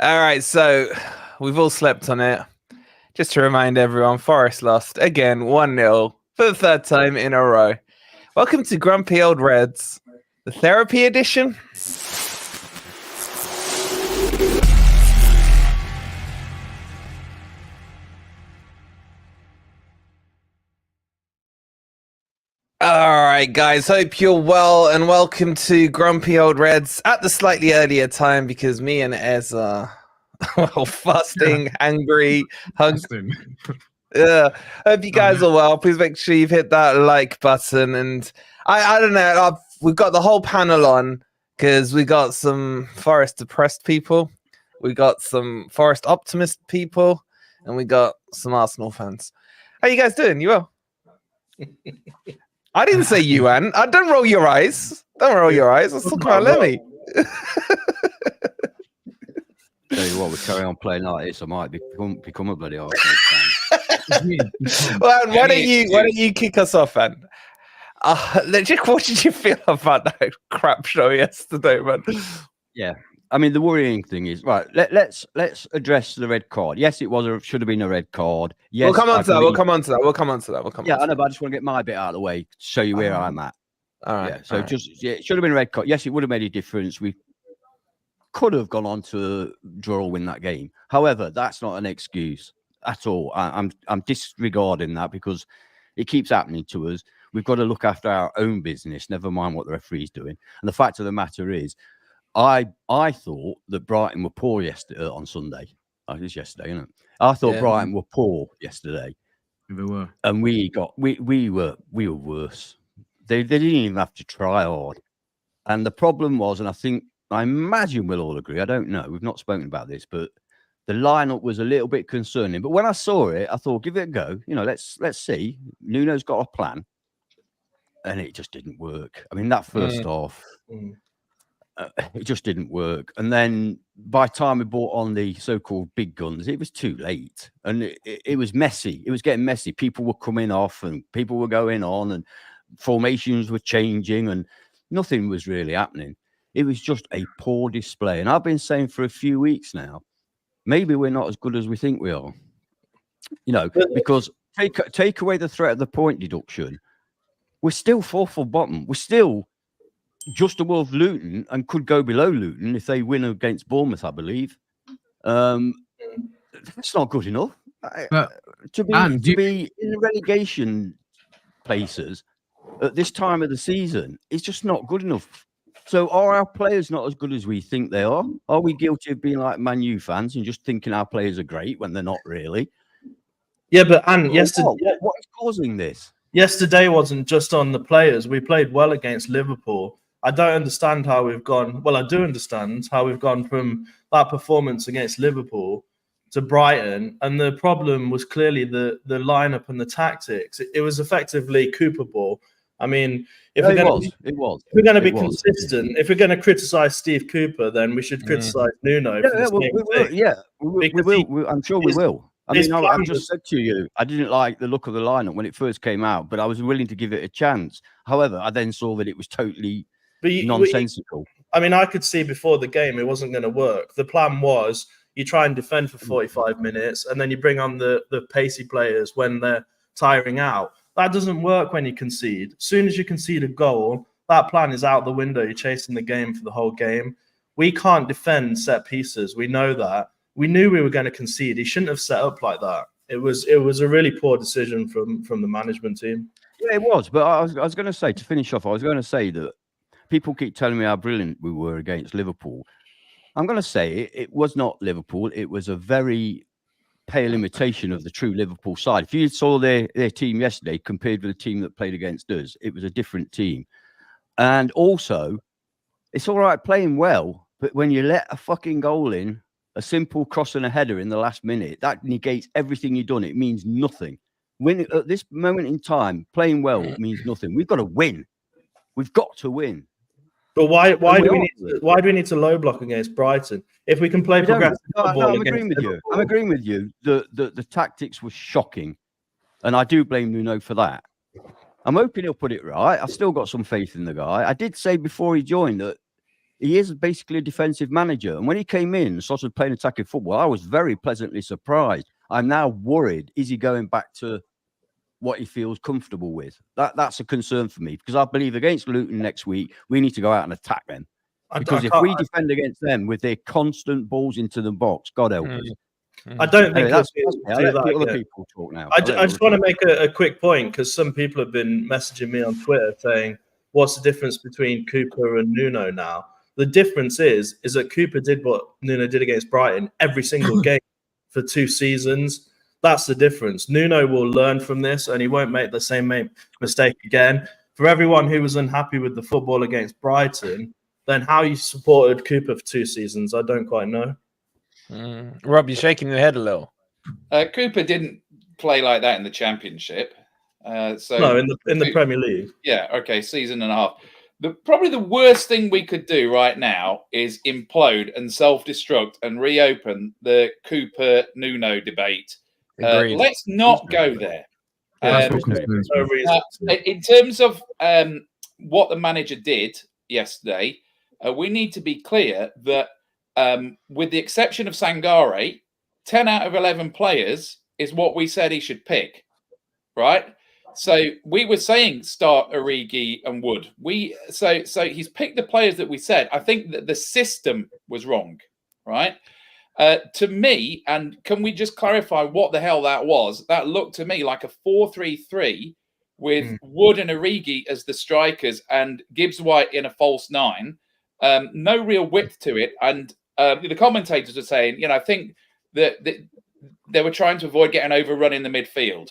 All right, so we've all slept on it. Just to remind everyone, Forest lost again 1-0 for the third time in a row. Welcome to Grumpy Old Reds, the therapy edition. All right, guys, hope you're well and welcome to Grumpy Old Reds at the slightly earlier time because me and Ez are fasting, angry, hungry. Yeah, hope you guys are well. Please make sure you've hit that like button. And I don't know, we've got the whole panel on because we got some Forest depressed people, we got some Forest optimist people, and we got some Arsenal fans. How you guys doing? You well? I didn't say you, Anne. Don't roll your eyes. Don't roll your eyes. Let's talk about Lemmy. Tell you what, we carry on playing like this, I might become a bloody Arsenal fan. Well, why don't you kick us off, Anne? What did you feel about that crap show yesterday, man? Yeah, I mean, the worrying thing is, right, let's address the red card. Yes, should have been a red card. Yes, we'll come on to that. We'll come on to that. Yeah, I know, but I just want to get my bit out of the way, show you where I'm at. All right. Yeah, so it should have been a red card. Yes, it would have made a difference. We could have gone on to draw or win that game. However, that's not an excuse at all. I'm disregarding that because it keeps happening to us. We've got to look after our own business, never mind what the referee's doing. And the fact of the matter is, I thought that Brighton were poor yesterday on Sunday. Oh, it was yesterday, isn't it? I thought Brighton were poor yesterday. They were, and we were worse. They didn't even have to try hard. And the problem was, and I imagine we'll all agree. I don't know. We've not spoken about this, but the lineup was a little bit concerning. But when I saw it, I thought, give it a go. You know, let's see. Nuno's got a plan, and it just didn't work. I mean, that first half. It just didn't work. And then by the time we brought on the so-called big guns, it was too late. And it was messy. It was getting messy. People were coming off and people were going on and formations were changing and nothing was really happening. It was just a poor display. And I've been saying for a few weeks now, maybe we're not as good as we think we are. You know, because take away the threat of the point deduction, we're still fourth or bottom. We're still just above Luton and could go below Luton if they win against Bournemouth, I believe. That's not good enough. To be in the relegation places at this time of the season, it's just not good enough. So are our players not as good as we think they are? Are we guilty of being like Man U fans and just thinking our players are great when they're not really? Yeah, but yesterday, what is causing this? Yesterday wasn't just on the players. We played well against Liverpool. I don't understand how we've gone. Well, I do understand how we've gone from that performance against Liverpool to Brighton. And the problem was clearly the lineup and the tactics. It was effectively Cooper ball. I mean, if we're going to be consistent, if we're going to criticize Steve Cooper, then we should criticize Nuno. We will. I'm sure we will. I mean, I've just said to you, I didn't like the look of the lineup when it first came out, but I was willing to give it a chance. However, I then saw that it was totally nonsensical. I mean, I could see before the game it wasn't going to work. The plan was you try and defend for 45 minutes and then you bring on the pacey players when they're tiring out. That doesn't work when you concede. As soon as you concede a goal, that plan is out the window. You're chasing the game for the whole game. We can't defend set pieces. We know that. We knew we were going to concede. He shouldn't have set up like that. It was a really poor decision from the management team. Yeah, it was. But I was going to say, to finish off, I was going to say that people keep telling me how brilliant we were against Liverpool. I'm going to say it was not Liverpool. It was a very pale imitation of the true Liverpool side. If you saw their team yesterday compared with the team that played against us, it was a different team. And also, it's all right playing well, but when you let a fucking goal in, a simple cross and a header in the last minute, that negates everything you've done. It means nothing. When at this moment in time, playing well means nothing. We've got to win. We've got to win. But why do we need to low block against Brighton if we can play progressive football? I'm agreeing with you. I'm agreeing with you. The tactics were shocking, and I do blame Nuno for that. I'm hoping he'll put it right. I've still got some faith in the guy. I did say before he joined that he is basically a defensive manager. And when he came in and started playing attacking football, I was very pleasantly surprised. I'm now worried, is he going back to what he feels comfortable with? That's a concern for me, because I believe against Luton next week, we need to go out and attack them. Because if we defend against them with their constant balls into the box, God help us. I don't think that's do let that other again. people talk now. I just want to make a quick point, because some people have been messaging me on Twitter saying, what's the difference between Cooper and Nuno now? The difference is that Cooper did what Nuno did against Brighton every single game for 2 seasons. That's the difference. Nuno will learn from this, and he won't make the same mistake again. For everyone who was unhappy with the football against Brighton, then how you supported Cooper for 2 seasons, I don't quite know. Rob, you're shaking your head a little. Cooper didn't play like that in the Championship. No, in the Premier League. Yeah, okay, season and a half. Probably the worst thing we could do right now is implode and self-destruct and reopen the Cooper-Nuno debate. Let's not go there. In terms of what the manager did yesterday, we need to be clear that with the exception of Sangare, 10 out of 11 players is what we said he should pick, right? So we were saying start Origi and Wood. So he's picked the players that we said. I think that the system was wrong, right? To me, and can we just clarify what the hell that was? That looked to me like a 4-3-3 with Wood and Origi as the strikers and Gibbs-White in a false 9. No real width to it. And the commentators are saying, I think that they were trying to avoid getting overrun in the midfield.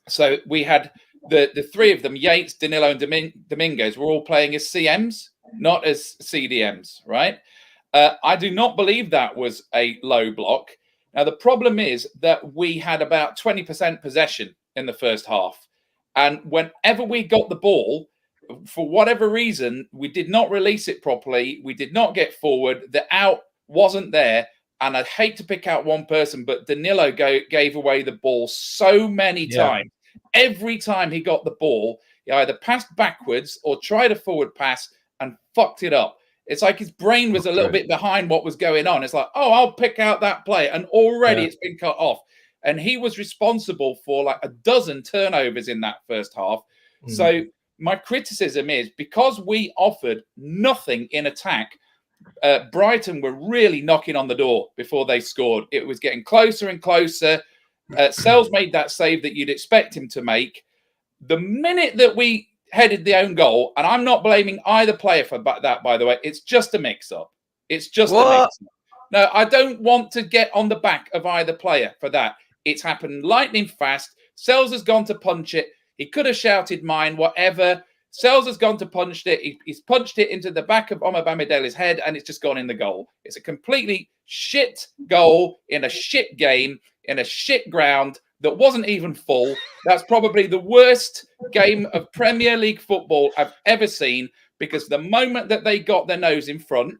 So we had the 3 of them, Yates, Danilo, and Dominguez, were all playing as CMs, not as CDMs, right? I do not believe that was a low block. Now, the problem is that we had about 20% possession in the first half. And whenever we got the ball, for whatever reason, we did not release it properly. We did not get forward. The out wasn't there. And I'd hate to pick out one person, but Danilo gave away the ball so many times. Every time he got the ball, he either passed backwards or tried a forward pass and fucked it up. It's like his brain was a little bit behind what was going on. It's like, oh, I'll pick out that play. And already it's been cut off. And he was responsible for like a dozen turnovers in that first half. So my criticism is because we offered nothing in attack, Brighton were really knocking on the door before they scored. It was getting closer and closer. Sells made that save that you'd expect him to make. The minute that we headed the own goal, and I'm not blaming either player for that, by the way, it's just a mix-up. It's just a mix-up. No, I don't want to get on the back of either player for that. It's happened lightning fast. Sells has gone to punch it. He could have shouted mine, whatever. Sells has gone to punch it. He's punched it into the back of Omar Bamidele's head, and it's just gone in the goal. It's a completely shit goal in a shit game, in a shit ground that wasn't even full. That's probably the worst game of Premier League football I've ever seen, because the moment that they got their nose in front,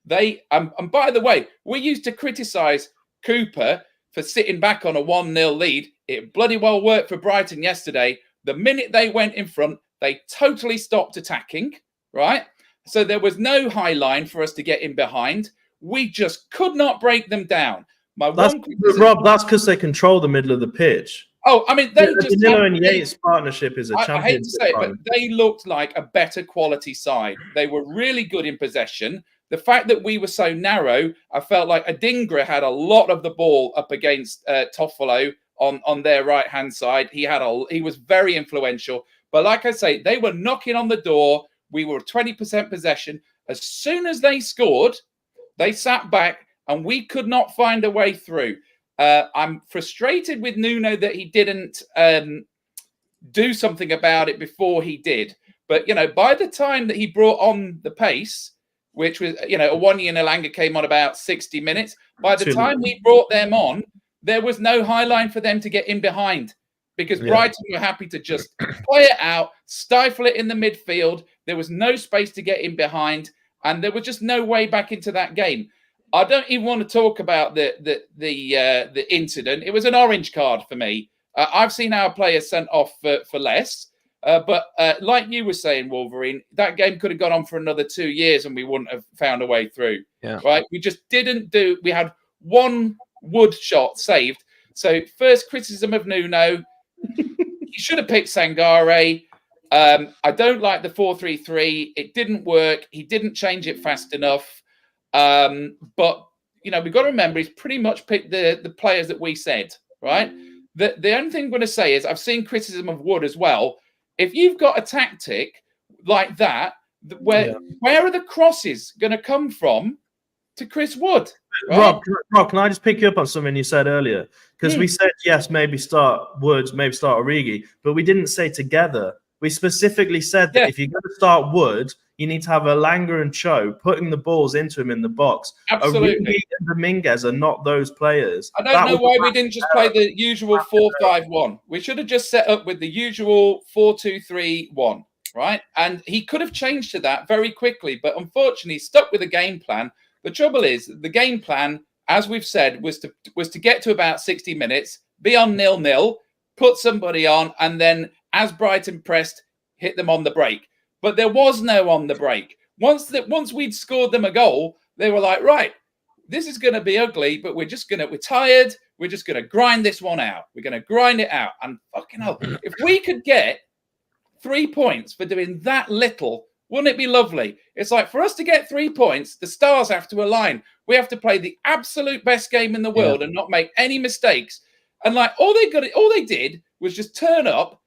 and by the way, we used to criticize Cooper for sitting back on a 1-0 lead. It bloody well worked for Brighton yesterday. The minute they went in front, they totally stopped attacking, right? So there was no high line for us to get in behind. We just could not break them down. Rob, that's because they control the middle of the pitch. Oh, I mean, the Danilo and Yates partnership is a championship. I hate to say it, but they looked like a better quality side. They were really good in possession. The fact that we were so narrow, I felt like Adingra had a lot of the ball up against Toffolo on their right-hand side. He was very influential. But like I say, they were knocking on the door. We were 20% possession. As soon as they scored, they sat back and we could not find a way through. I'm frustrated with Nuno that he didn't do something about it before he did. But, by the time that he brought on the pace, which was, Awoniyi and Elanga came on about 60 minutes. By the time he brought them on, there was no high line for them to get in behind, because Brighton were happy to just play it out, stifle it in the midfield. There was no space to get in behind, and there was just no way back into that game. I don't even want to talk about the incident. It was an orange card for me. I've seen our players sent off for less. But like you were saying, Wolverine, that game could have gone on for another 2 years and we wouldn't have found a way through. Yeah. Right? We just didn't do. We had one wood shot saved. So first criticism of Nuno, he should have picked Sangare. I don't like the 4-3-3. It didn't work. He didn't change it fast enough. But we've got to remember he's pretty much picked the players that we said, right? The only thing I'm going to say is I've seen criticism of Wood as well. If you've got a tactic like that, where are the crosses going to come from to Chris Wood? Right? Rob, can I just pick you up on something you said earlier? Because we said, yes, maybe start Woods, maybe start Origi, but we didn't say together. We specifically said that if you're going to start Wood, you need to have Elanga and Cho putting the balls into him in the box. Absolutely. Origi and Dominguez are not those players. I don't know why we didn't just play the usual 4-5-1. We should have just set up with the usual 4-2-3-1, right? And he could have changed to that very quickly, but unfortunately stuck with the game plan. The trouble is the game plan, as we've said, was to get to about 60 minutes, be on 0-0, put somebody on, and then as Brighton pressed, hit them on the break. But there was no on the break. Once we'd scored them a goal, they were like, right, this is going to be ugly, but we're tired. We're just going to grind this one out. We're going to grind it out. And fucking hell, if we could get 3 points for doing that little, wouldn't it be lovely? It's like for us to get 3 points, the stars have to align. We have to play the absolute best game in the world and not make any mistakes. And like all they did was just turn up,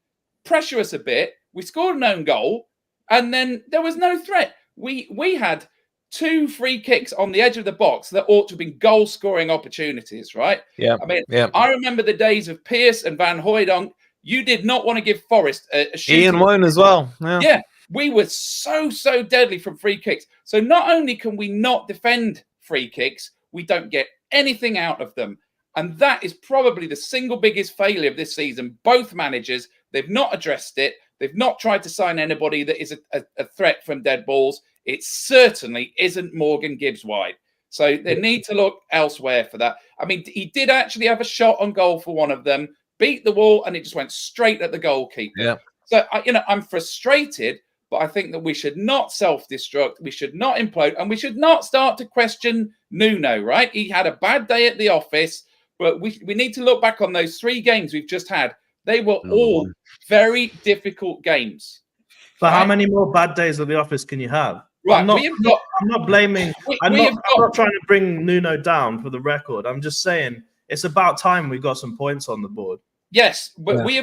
pressure us a bit. We scored an own goal, and then there was no threat. We had 2 free kicks on the edge of the box that ought to have been goal-scoring opportunities, right? Yeah. I mean, I remember the days of Pearce and Van Hooijdonk. You did not want to give Forest a shooting. Ian Wone as well. Yeah. We were so deadly from free kicks. So not only can we not defend free kicks, we don't get anything out of them. And that is probably the single biggest failure of this season. Both managers, they've not addressed it. They've not tried to sign anybody that is a threat from dead balls. It certainly isn't Morgan Gibbs-White. So they need to look elsewhere for that. I mean, he did actually have a shot on goal for one of them, beat the wall, and it just went straight at the goalkeeper. Yeah. So, I'm frustrated, but I think that we should not self-destruct. We should not implode, and we should not start to question Nuno, right? He had a bad day at the office, but we need to look back on those 3 games we've just had. They were all very difficult games. But how many more bad days at the office can you have? Right, I'm not blaming. I'm not trying to bring Nuno down for the record. I'm just saying it's about time we got some points on the board. Yes, but we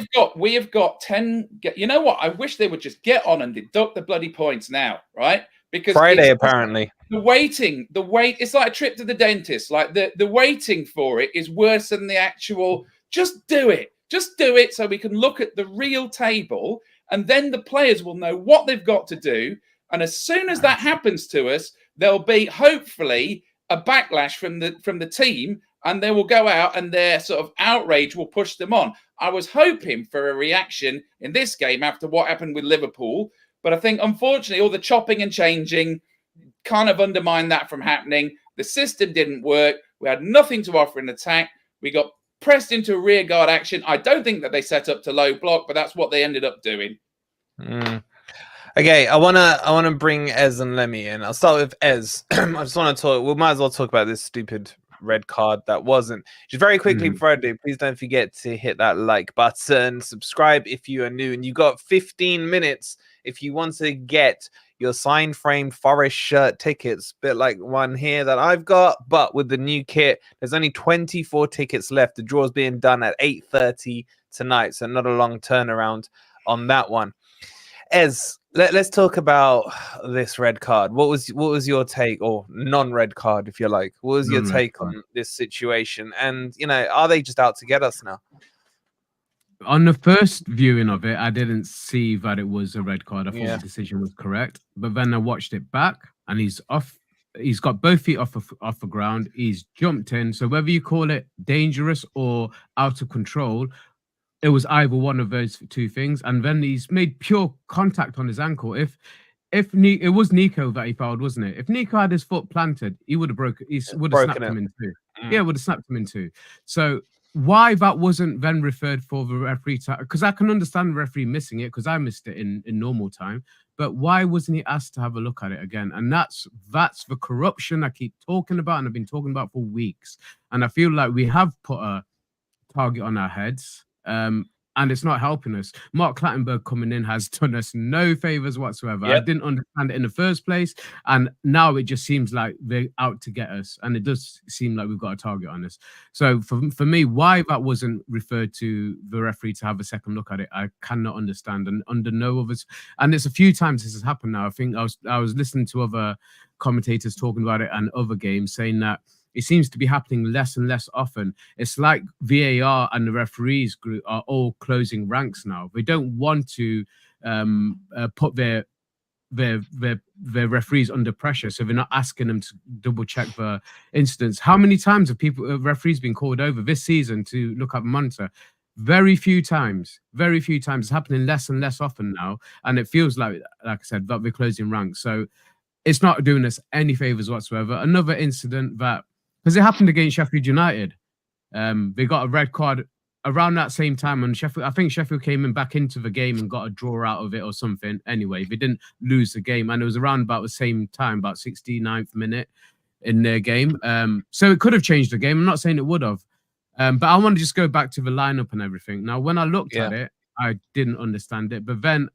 have got 10. You know what? I wish they would just get on and deduct the bloody points now, right? Because Friday apparently. The wait. It's like a trip to the dentist. Like the waiting for it is worse than the actual. Just do it. Just do it so we can look at the real table, and then the players will know what they've got to do. And as soon as that happens to us, there'll be hopefully a backlash from the team, and they will go out and their sort of outrage will push them on. I was hoping for a reaction in this game after what happened with Liverpool, but I think unfortunately all the chopping and changing kind of undermined that from happening. The system didn't work. We had nothing to offer in attack. We got pressed into a rear guard action. I don't think that they set up to low block, but that's what they ended up doing. Okay, I wanna bring Ez and Lemmy in. I'll start with Ez. I just want to talk. We might as well talk about this stupid red card that wasn't. Just very quickly before I do, please don't forget to hit that like button, subscribe if you are new, and you got 15 minutes if you want to get your signed framed Forest shirt tickets, bit like one here that I've got, but with the new kit. There's only 24 tickets left. The draw's being done at 8:30 tonight, so not a long turnaround on that one. Ez, let's talk about this red card. What was your take, or non-red card, if you like? What was your take on this situation? And are they just out to get us now? On the first viewing of it, I didn't see that it was a red card. I thought the decision was correct, but then I watched it back, and he's off. He's got both feet off the ground. He's jumped in. So whether you call it dangerous or out of control, it was either one of those 2 things. And then he's made pure contact on his ankle. If it was Neco that he fouled, wasn't it? If Neco had his foot planted, he would have snapped him in 2. Yeah, would have snapped him in 2. So why that wasn't then referred for the referee to, because I can understand the referee missing it because I missed it in normal time. But why wasn't he asked to have a look at it again? And that's the corruption I keep talking about and I've been talking about for weeks. And I feel like we have put a target on our heads. And it's not helping us. Mark Clattenburg coming in has done us no favors whatsoever. Yep. I didn't understand it in the first place. And now it just seems like they're out to get us. And it does seem like we've got a target on us. So for me, why that wasn't referred to the referee to have a second look at it, I cannot understand. And under no others. And it's a few times this has happened now. I think I was listening to other commentators talking about it and other games saying that it seems to be happening less and less often. It's like VAR and the referees group are all closing ranks now. They don't want to put their referees under pressure, so they're not asking them to double check the incidents. How many times have referees been called over this season to look at the monitor? Very few times. Very few times. It's happening less and less often now, and it feels like I said, that we're closing ranks. So it's not doing us any favors whatsoever. Another incident that, because it happened against Sheffield United. They got a red card around that same time, and I think Sheffield came in back into the game and got a draw out of it or something. Anyway, they didn't lose the game, and it was around about the same time, about 69th minute in their game. So it could have changed the game. I'm not saying it would have, but I want to just go back to the lineup and everything. Now, when I looked at it, I didn't understand it, but then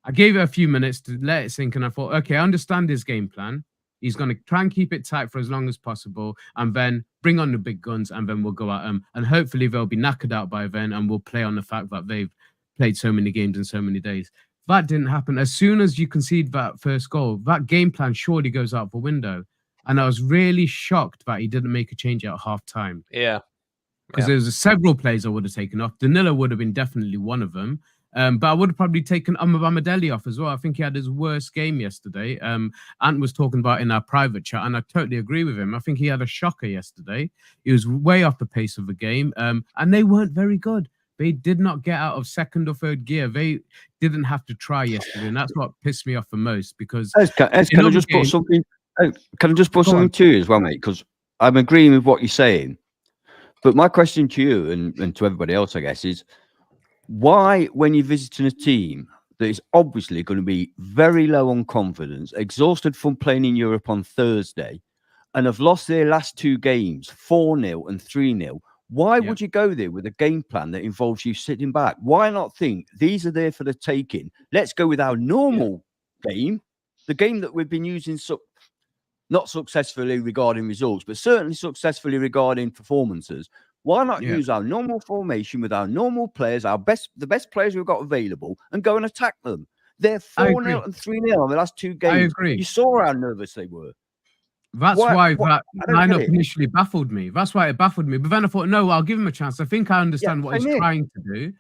I gave it a few minutes to let it sink, and I thought, okay, I understand his game plan. He's going to try and keep it tight for as long as possible and then bring on the big guns and then we'll go at them. And hopefully they'll be knackered out by then and we'll play on the fact that they've played so many games in so many days. That didn't happen. As soon as you concede that first goal, that game plan surely goes out the window. And I was really shocked that he didn't make a change at half time. Yeah. Because there was several plays I would have taken off. Danilo would have been definitely one of them. But I would have probably taken Amadelli off as well. I think he had his worst game yesterday. Ant was talking about in our private chat, and I totally agree with him. I think he had a shocker yesterday. He was way off the pace of the game, and they weren't very good. They did not get out of second or third gear. They didn't have to try yesterday, and that's what pissed me off the most. Because can I just put something? Can I just put something to you as well, mate? Because I'm agreeing with what you're saying. But my question to you and to everybody else, I guess, is why, when you're visiting a team that is obviously going to be very low on confidence, exhausted from playing in Europe on Thursday, and have lost their last two games, 4-0 and 3-0, why would you go there with a game plan that involves you sitting back? Why not think these are there for the taking? Let's go with our normal game, the game that we've been using not successfully regarding results, but certainly successfully regarding performances. Why not use our normal formation with our normal players, the best players we've got available, and go and attack them? They're 4-0 and 3-0 on the last two games. I agree. You saw how nervous they were. That's why that lineup initially baffled me. That's why it baffled me. But then I thought, no, I'll give him a chance. I think I understand what he's trying to do.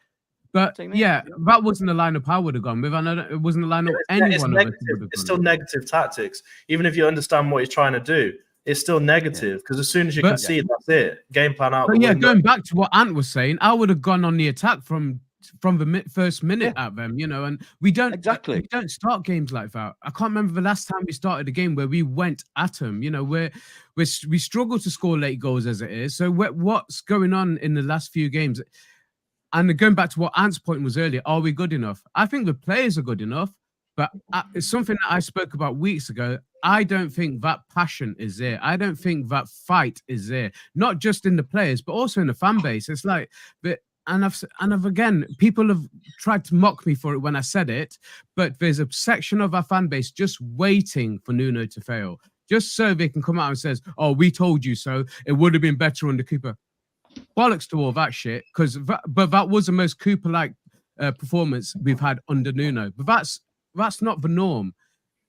But that wasn't the lineup I would have gone with. I know it wasn't the lineup anyone would have gone. It's still negative tactics. Even if you understand what he's trying to do, it's still negative because as soon as you can see that's it. Game plan out. But going back to what Ant was saying, I would have gone on the attack from the first minute at them, and we don't start games like that. I can't remember the last time we started a game where we went at them. We struggle to score late goals as it is. So what's going on in the last few games? And going back to what Ant's point was earlier, are we good enough? I think the players are good enough, but it's something that I spoke about weeks ago. I don't think that passion is there. I don't think that fight is there. Not just in the players, but also in the fan base. It's like, and I've again, people have tried to mock me for it when I said it, but there's a section of our fan base just waiting for Nuno to fail, just so they can come out and says, "Oh, we told you so. It would have been better under Cooper." Bollocks to all that shit, but that was the most Cooper-like performance we've had under Nuno. But that's not the norm.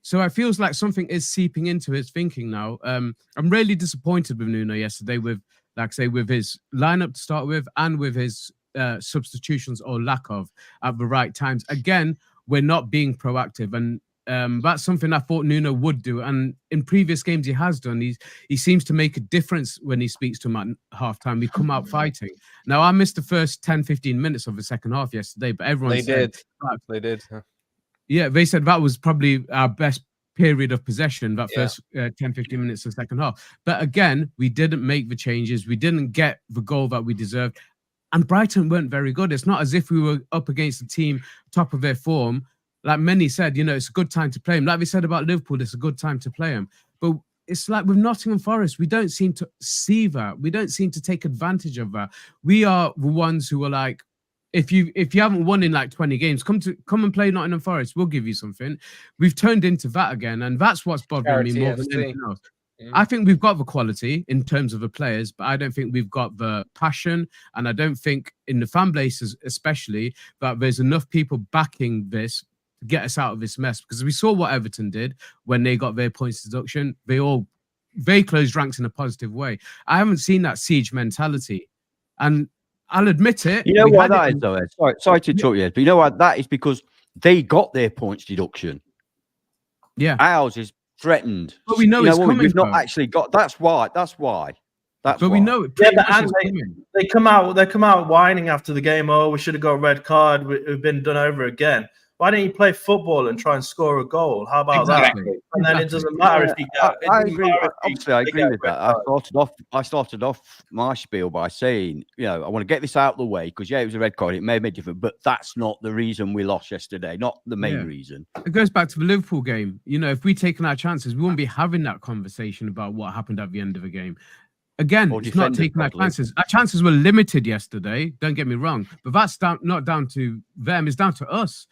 So it feels like something is seeping into his thinking now. I'm really disappointed with Nuno yesterday with his lineup to start with and with his substitutions or lack of at the right times. Again, we're not being proactive, and that's something I thought Nuno would do. And in previous games he has done. He seems to make a difference when he speaks to him at halftime. We come out fighting. Now, I missed the first 10-15 minutes of the second half yesterday, but everyone They did. Yeah, they said that was probably our best period of possession, that first 10, 15 minutes of the second half. But again, we didn't make the changes. We didn't get the goal that we deserved. And Brighton weren't very good. It's not as if we were up against a team top of their form. Like many said, you know, it's a good time to play them. Like we said about Liverpool, it's a good time to play them. But it's like with Nottingham Forest, we don't seem to see that. We don't seem to take advantage of that. We are the ones who are like, if you haven't won in like 20 games, come and play Nottingham Forest. We'll give you something. We've turned into that again, and that's what's bothering me more than anything else. I think we've got the quality in terms of the players, but I don't think we've got the passion, and I don't think in the fan bases especially that there's enough people backing this to get us out of this mess. Because we saw what Everton did when they got their points deduction. They closed ranks in a positive way. I haven't seen that siege mentality, and I'll admit it. You know why that is, though, Ed? Sorry to talk you, but you know why that is? Because they got their points deduction. Yeah, ours is threatened. But we know it's coming. We've not actually got. That's why. But we know it. They come out whining after the game. Oh, we should have got a red card. We've been done over again. Why don't you play football and try and score a goal? How about that? And then it doesn't matter if you get. I agree. Obviously, I agree with that. I started off my spiel by saying, you know, I want to get this out of the way because it was a red card. It may have made different, but that's not the reason we lost yesterday. Not the main reason. It goes back to the Liverpool game. You know, if we'd taken our chances, we wouldn't be having that conversation about what happened at the end of the game. Again, it's not taking our chances. Our chances were limited yesterday. Don't get me wrong, but that's not down to them. It's down to us.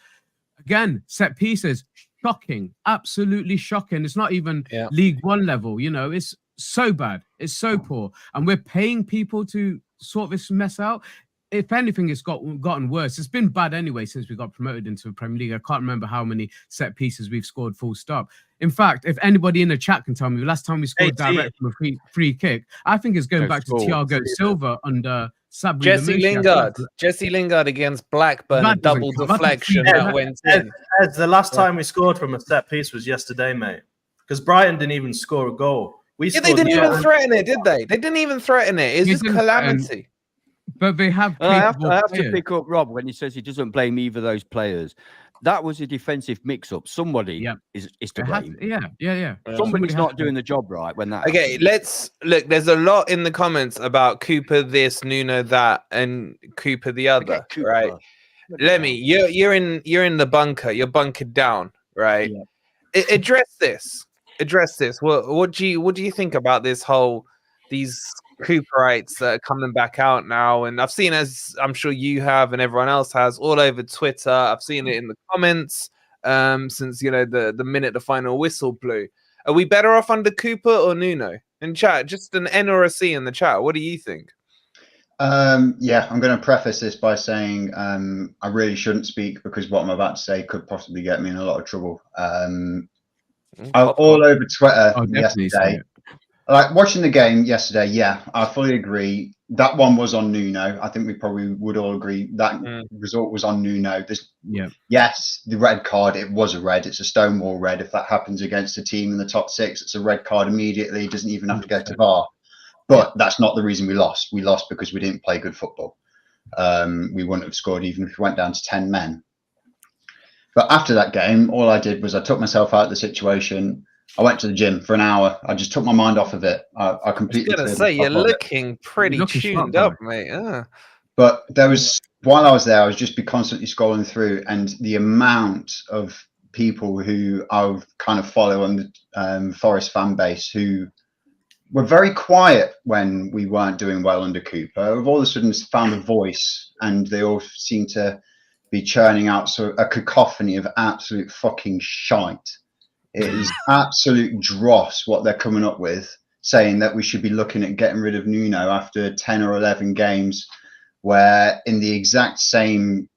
Again, set pieces, shocking, absolutely shocking. It's not even League One level, you know, it's so bad. It's so poor. And we're paying people to sort this mess out. If anything, it's gotten worse. It's been bad anyway since we got promoted into the Premier League. I can't remember how many set pieces we've scored full stop. In fact, if anybody in the chat can tell me the last time we scored direct from a free kick, I think it's going back to Thiago Silva under Sabri Jesse Lingard against Blackburn, a double deflection that went in. The last time we scored from a set piece was yesterday, mate. Because Brighton didn't even score a goal. They didn't even threaten it, did they? They didn't even threaten it. It's just calamity. But they have. I have to pick up Rob when he says he doesn't blame either of those players. That was a defensive mix-up. Somebody is to blame. Yeah. Somebody's not doing the job right when that. Okay, let's look. There's a lot in the comments about Cooper this, Nuno that, and Cooper the other. Right? Lemmy, you're in the bunker. You're bunkered down. Right? Yeah. Address this. What do you think about these Cooperites that are coming back out now? And I've seen, as I'm sure you have and everyone else has, all over Twitter. I've seen it in the comments since, you know, the minute the final whistle blew. Are we better off under Cooper or Nuno? In chat, just an N or a C in the chat. What do you think? Yeah, I'm going to preface this by saying I really shouldn't speak because what I'm about to say could possibly get me in a lot of trouble. All over Twitter yesterday. Like watching the game yesterday, yeah, I fully agree. That one was on Nuno. I think we probably would all agree that result was on Nuno. Yes, the red card, it was a red. It's a stonewall red. If that happens against a team in the top six, it's a red card immediately. It doesn't even have to go to VAR. But that's not the reason we lost. We lost because we didn't play good football. We wouldn't have scored even if we went down to 10 men. But after that game, all I did was I took myself out of the situation. I went to the gym for an hour. I just took my mind off of it. I completely. I was gonna say you're looking pretty tuned up, mate. But there was, while I was there, I was just constantly scrolling through, and the amount of people who I kind of follow on the Forest fan base who were very quiet when we weren't doing well under Cooper, have all of a sudden found a voice, and they all seem to be churning out a cacophony of absolute fucking shite. It is absolute dross what they're coming up with, saying that we should be looking at getting rid of Nuno after 10 or 11 games, where in the exact same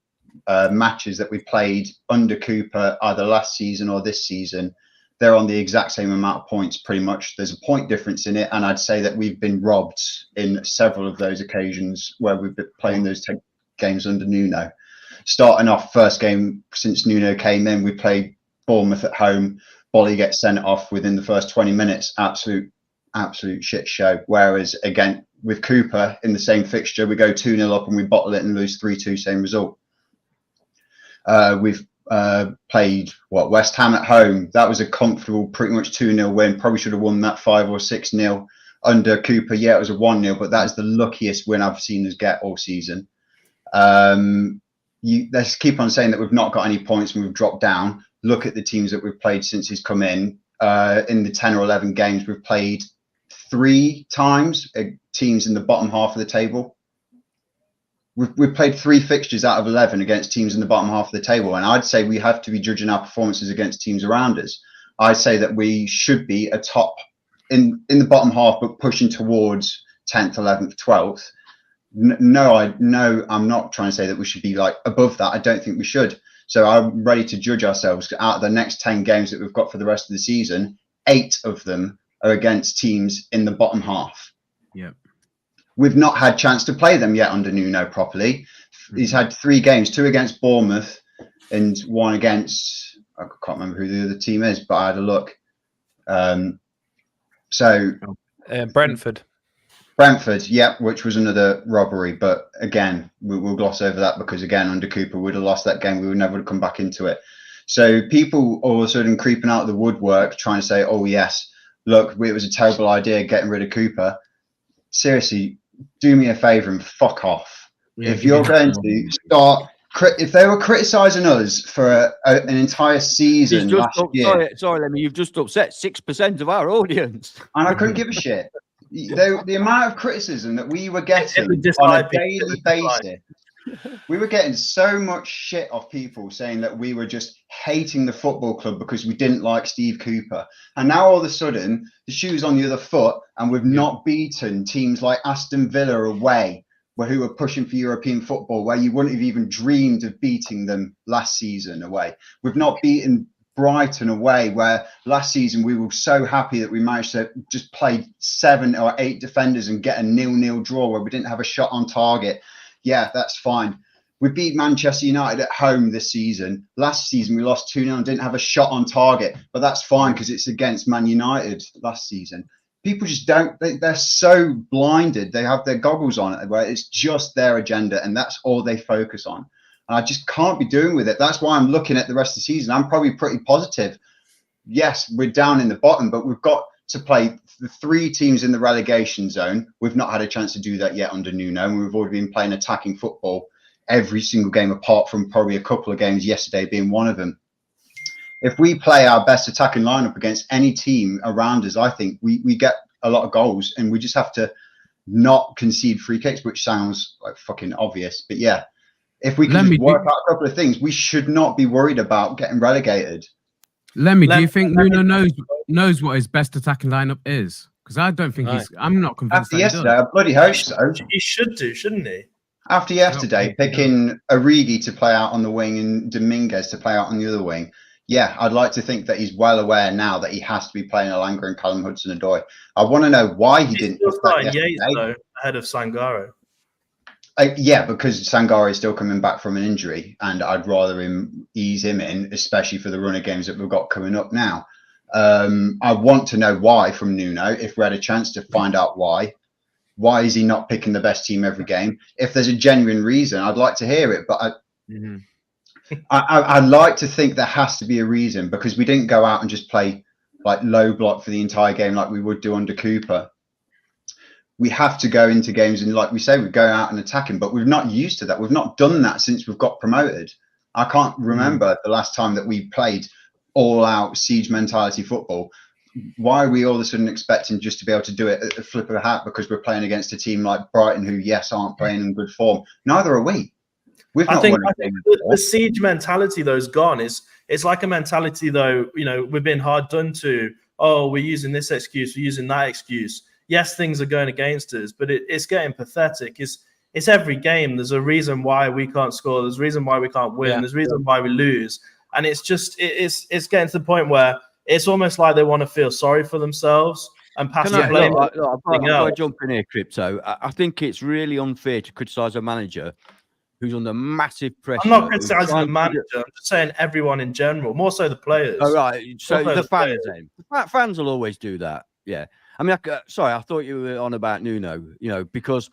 matches that we played under Cooper, either last season or this season, they're on the exact same amount of points, pretty much. There's a point difference in it, and I'd say that we've been robbed in several of those occasions where we've been playing those games under Nuno. Starting off first game since Nuno came in, we played Bournemouth at home. Bolly gets sent off within the first 20 minutes. Absolute shit show. Whereas again with Cooper in the same fixture, we go 2-0 up and we bottle it and lose 3-2, same result. We've played West Ham at home. That was a comfortable, pretty much 2-0 win. Probably should have won that 5 or 6-0 under Cooper. Yeah, it was a 1-0, but that is the luckiest win I've seen us get all season. Let's keep on saying that we've not got any points and we've dropped down. Look at the teams that we've played since he's come in. In the 10 or 11 games, we've played 3 times teams in the bottom half of the table. We've played 3 fixtures out of 11 against teams in the bottom half of the table, and I'd say we have to be judging our performances against teams around us. I'd say that we should be a top in the bottom half, but pushing towards 10th, 11th, 12th. No, I'm not trying to say that we should be like above that. I don't think we should. So I'm ready to judge ourselves. Out of the next 10 games that we've got for the rest of the season, 8 of them are against teams in the bottom half. Yeah. We've not had chance to play them yet under Nuno properly. He's had 3 games, 2 against Bournemouth and 1 against, I can't remember who the other team is, but I had a look. Brentford, yeah, which was another robbery. But again, we'll gloss over that because, again, under Cooper, we'd have lost that game. We would never have come back into it. So people all of a sudden creeping out of the woodwork trying to say, oh, yes, look, it was a terrible idea getting rid of Cooper. Seriously, do me a favour and fuck off. Yeah, if you're going to start, if they were criticising us for an entire season last year. Sorry, Lemmy, you've just upset 6% of our audience. And I couldn't give a shit. The amount of criticism that we were getting on a daily basis, we were getting so much shit off people saying that we were just hating the football club because we didn't like Steve Cooper. And now all of a sudden, the shoe's on the other foot, and we've not beaten teams like Aston Villa away, who were pushing for European football, where you wouldn't have even dreamed of beating them last season away. We've not beaten Brighton away, where last season we were so happy that we managed to just play 7 or 8 defenders and get a 0-0 draw where we didn't have a shot on target. Yeah, that's fine. We beat Manchester United at home this season. Last season we lost 2-0 and didn't have a shot on target, but that's fine because it's against Man United last season. People just don't, they're so blinded. They have their goggles on where it's just their agenda and that's all they focus on. And I just can't be doing with it. That's why I'm looking at the rest of the season. I'm probably pretty positive. Yes, we're down in the bottom, but we've got to play the 3 teams in the relegation zone. We've not had a chance to do that yet under Nuno. And we've already been playing attacking football every single game, apart from probably a couple of games, yesterday being one of them. If we play our best attacking lineup against any team around us, I think we get a lot of goals, and we just have to not concede free kicks, which sounds like fucking obvious. But yeah, if we can just work out a couple of things, we should not be worried about getting relegated. Lemmy, do you think Nuno knows what his best attacking lineup is? Because I don't think I'm not convinced. After yesterday, I bloody hope so. He should do, shouldn't he? After yesterday, picking Origi to play out on the wing and Dominguez to play out on the other wing. Yeah, I'd like to think that he's well aware now that he has to be playing Alanga and Callum Hudson-Odoi. I want to know why he didn't put that yesterday. Yates, though, ahead of Sangaro. Yeah, because Sangare is still coming back from an injury, and I'd rather ease him in, especially for the run of games that we've got coming up now. I want to know why from Nuno, if we had a chance to find out why. Why is he not picking the best team every game? If there's a genuine reason, I'd like to hear it. But I'd like to think there has to be a reason, because we didn't go out and just play like low block for the entire game like we would do under Cooper. We have to go into games and, like we say, we go out and attack him, but we're not used to that. We've not done that since we've got promoted. I can't remember the last time that we played all-out siege mentality football. Why are we all of a sudden expecting just to be able to do it at the flip of a hat because we're playing against a team like Brighton who, yes, aren't playing in good form? Neither are we. I think the siege mentality, though, is gone. It's like a mentality, though, you know, we've been hard done to. Oh, we're using this excuse, we're using that excuse. Yes, things are going against us, but it's getting pathetic. It's every game. There's a reason why we can't score. There's a reason why we can't win. There's a reason why we lose. And it's just it's getting to the point where it's almost like they want to feel sorry for themselves and pass the blame. I've got to jump in here, Crypto. I think it's really unfair to criticise a manager who's under massive pressure. I'm not criticising the manager. I'm just saying everyone in general, more so the players. Oh, right. So the fans then. The fans will always do that. Yeah. I mean, sorry, I thought you were on about Nuno, you know, because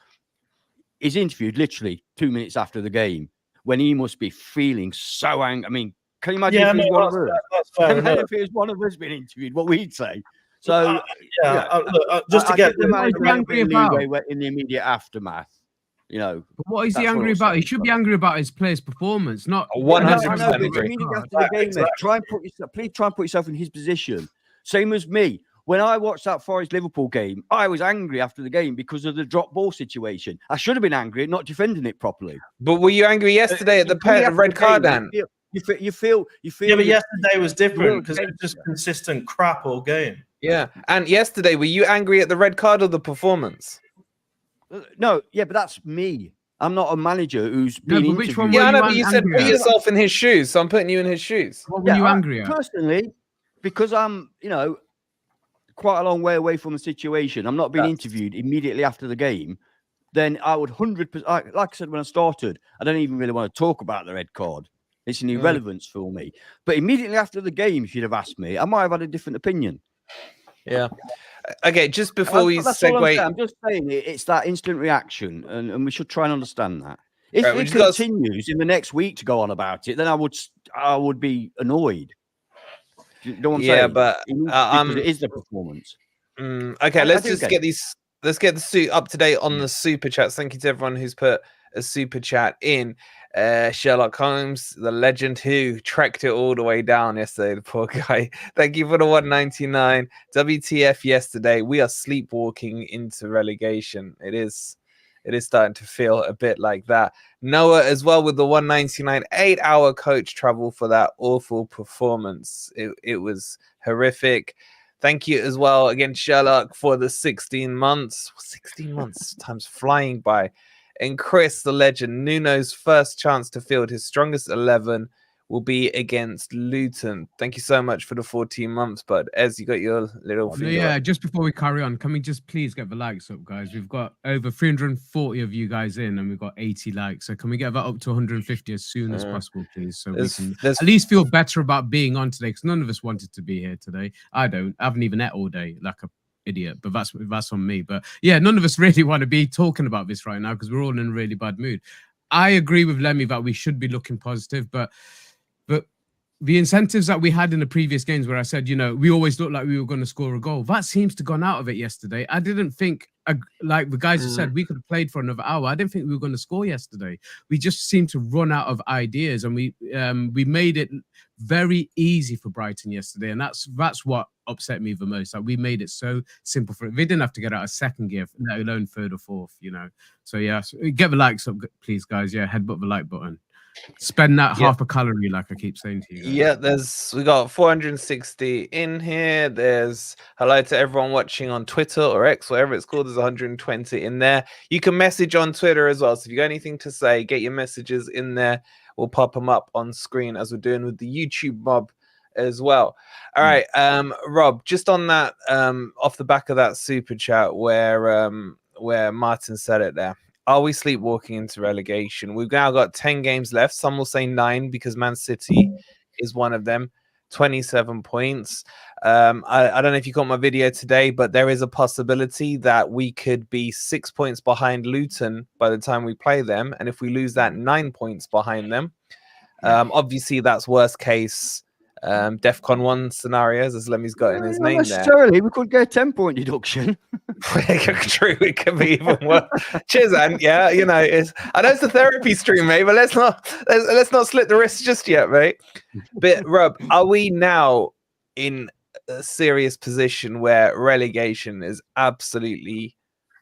he's interviewed literally 2 minutes after the game when he must be feeling so angry. I mean, Can you imagine Yeah, if it was no, one of us? that's fair Imagine enough. if it was one of us being interviewed, what we'd say. So Look, just to I get give the What is manager he a little angry bit of about? leeway in the immediate aftermath. You know, But what is he that's what angry I'll about? say. He should be angry about his player's performance, not 100% I know, but agree. immediately after the game, mate, please try and put yourself in his position. Same as me. When I watched that Forest Liverpool game, I was angry after the game because of the drop ball situation. I should have been angry at not defending it properly. But were you angry yesterday at the red card, Dan? You feel. Yeah, but yesterday was different will because it was change just that. consistent crap all game. Yeah. And yesterday, were you angry at the red card or the performance? No, yeah, but that's me. I'm not a manager who's No, been but which one interviewed. Yeah, were I know, you but you said angry put at? yourself in his shoes, so I'm putting you in his shoes. What were you angry at? Personally, because I'm, quite a long way away from the situation. I'm not being interviewed immediately after the game. Then I would 100%, like I said when I started, I don't even really want to talk about the red card. It's an irrelevance for me. But immediately after the game, if you'd have asked me, I might have had a different opinion. Yeah. Okay, just before we segue, I'm just saying it's that instant reaction, and we should try and understand that. If Right, we it just got- continues in the next week to go on about it, then I would be annoyed. You know what I'm saying? yeah, but Because it is the performance. okay, I let's do just get get these. Let's get the suit up to date on the super chats. Thank you to everyone who's put a super chat in. Sherlock Holmes, the legend who trekked it all the way down yesterday, the poor guy. Thank you for the 199. WTF yesterday. We are sleepwalking into relegation. It is starting to feel a bit like that. Noah as well with the 199, 8-hour coach travel for that awful performance. It was horrific. Thank you as well again, Sherlock, for the 16 months. 16 months, time's flying by. And Chris, the legend, Nuno's first chance to field his strongest 11 will be against Luton. Thank you so much for the 14 months, bud. Ez, you got your little video. Yeah, just before we carry on, can we just please get the likes up, guys? We've got over 340 of you guys in, and we've got 80 likes. So can we get that up to 150 as soon as possible, please? So we can at least feel better about being on today, because none of us wanted to be here today. I haven't even ate all day like a idiot, but that's on me. But yeah, none of us really want to be talking about this right now because we're all in a really bad mood. I agree with Lemmy that we should be looking positive, but the incentives that we had in the previous games where I said, we always looked like we were going to score a goal, that seems to have gone out of it yesterday. I didn't think, like the guys have said, we could have played for another hour. I didn't think we were going to score yesterday. We just seemed to run out of ideas, and we made it very easy for Brighton yesterday, and that's what upset me the most. Like, we made it so simple for it. They didn't have to get out a second gear, let alone third or fourth, So yeah, get the likes up, please, guys. Yeah, headbutt the like button. Spend that half a calorie, like I keep saying to you guys. Yeah, we got 460 in here. There's hello to everyone watching on Twitter or X, whatever it's called. There's 120 in there. You can message on Twitter as well. So if you got anything to say, get your messages in there. We'll pop them up on screen as we're doing with the YouTube mob as well. All right, Rob, just on that, off the back of that super chat where Martin said it there. Are we sleepwalking into relegation? We've now got 10 games left. Some will say 9 because Man City is one of them. 27 points. I don't know if you caught my video today, but there is a possibility that we could be 6 points behind Luton by the time we play them. And if we lose that, 9 points behind them. Obviously, that's worst case. DEFCON 1 scenarios, as Lemmy's got in his name necessarily. We could get a 10-point deduction. True, it could be even worse. Cheers, and yeah, I know it's a therapy stream, mate, but let's not slit the wrist just yet, mate. But Rob, are we now in a serious position where relegation is absolutely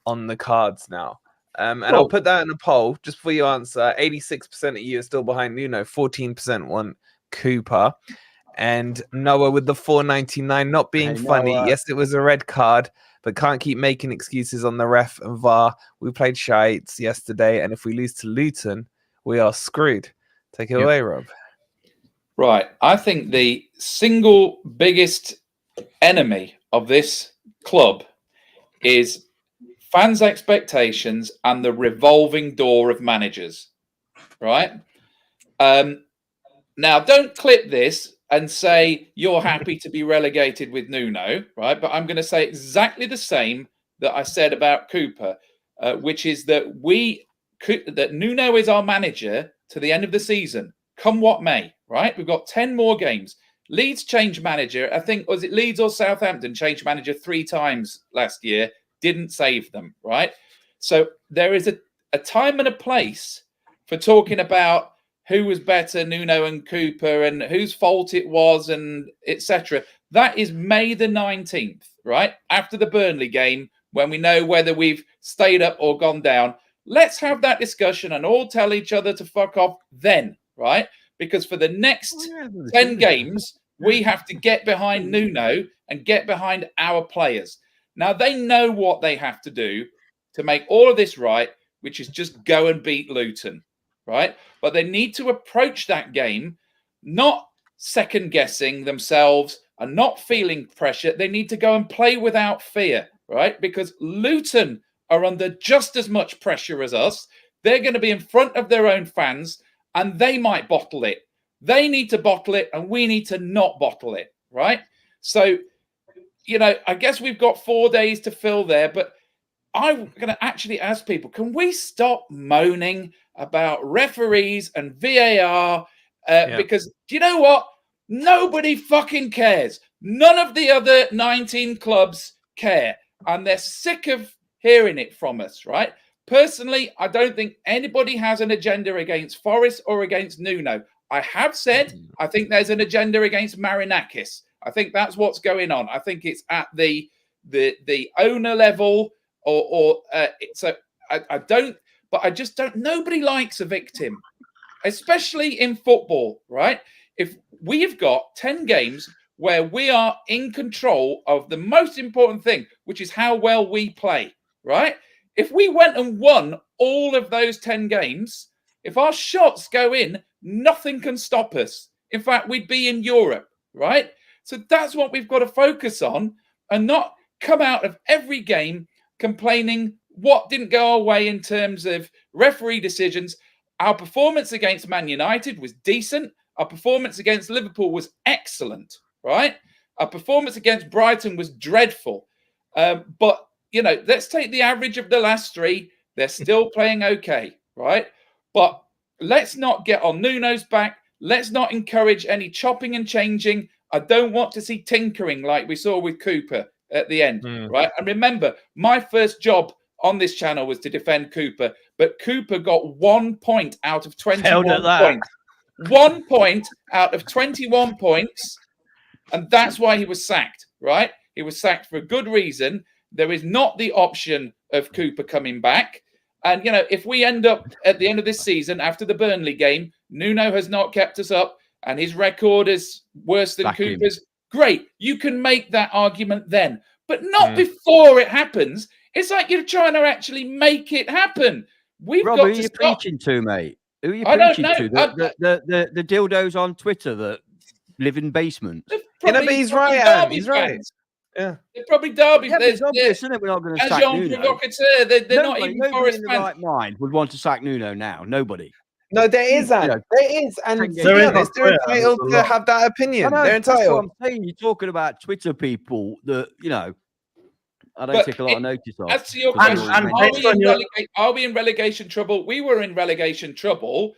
on the cards now? And I'll put that in a poll just for you answer. 86% of you are still behind Nuno, 14% want Cooper. And Noah with the 499 not being funny. Yes, it was a red card, but can't keep making excuses on the ref and VAR. We played shites yesterday, and if we lose to Luton, we are screwed. Take it away, Rob. Right. I think the single biggest enemy of this club is fans' expectations and the revolving door of managers. Right? Now, don't clip this and say you're happy to be relegated with Nuno, right? But I'm going to say exactly the same that I said about Cooper, which is that that Nuno is our manager to the end of the season, come what may, right? We've got 10 more games. Leeds changed manager. I think, was it Leeds or Southampton changed manager 3 times last year? Didn't save them, right? So there is a time and a place for talking about who was better, Nuno and Cooper, and whose fault it was, and etc. That is May the 19th, right? After the Burnley game, when we know whether we've stayed up or gone down. Let's have that discussion and all tell each other to fuck off then, right? Because for the next 10 games, we have to get behind Nuno and get behind our players. Now, they know what they have to do to make all of this right, which is just go and beat Luton, right? But they need to approach that game not second-guessing themselves and not feeling pressure. They need to go and play without fear, right? Because Luton are under just as much pressure as us. They're going to be in front of their own fans, and they might bottle it. They need to bottle it, and we need to not bottle it, right? So, you know, I guess we've got 4 days to fill there, but I'm going to actually ask people, can we stop moaning about referees and VAR? Because do you know what? Nobody fucking cares. None of the other 19 clubs care, and they're sick of hearing it from us, right? Personally, I don't think anybody has an agenda against Forest or against Nuno. I have said I think there's an agenda against Marinakis. I think that's what's going on. I think it's at the owner level, so I don't. But I just don't. Nobody likes a victim, especially in football, right? If we've got 10 games where we are in control of the most important thing, which is how well we play, right? If we went and won all of those 10 games, if our shots go in, nothing can stop us. In fact, we'd be in Europe, right? So that's what we've got to focus on and not come out of every game complaining what didn't go our way in terms of referee decisions. Our performance against Man United was decent. Our performance against Liverpool was excellent, right? Our performance against Brighton was dreadful. But, you know, let's take the average of the last 3. They're still playing okay, right? But let's not get on Nuno's back. Let's not encourage any chopping and changing. I don't want to see tinkering like we saw with Cooper at the end, right? And remember, my first job on this channel was to defend Cooper, but Cooper got 1 point out of 21 points. 1 point out of 21 points, and that's why he was sacked, right? He was sacked for a good reason. There is not the option of Cooper coming back. And, you know, if we end up at the end of this season, after the Burnley game, Nuno has not kept us up and his record is worse than Cooper's, great. You can make that argument then, but not before it happens. It's like you're trying to actually make it happen. We've Rob, got who to are you stop. preaching to, mate? Who are you I don't preaching know. to? The dildos on Twitter that live in basements. You know, but he's right, Adam. He's right. Yeah. They're probably Derby. Yeah, but it's obvious, isn't it? We're not going to sack Agent Nuno. provocateur. They're not even Nobody Forest in the fans. right mind would want to sack Nuno now. Nobody. No, there is, Adam. There is. And to be honest, they're entitled to have that opinion. They're entitled. That's what I'm saying. You're talking about Twitter people that, you know, I don't take a lot of notice of. As to your question, are we in relegation trouble? We were in relegation trouble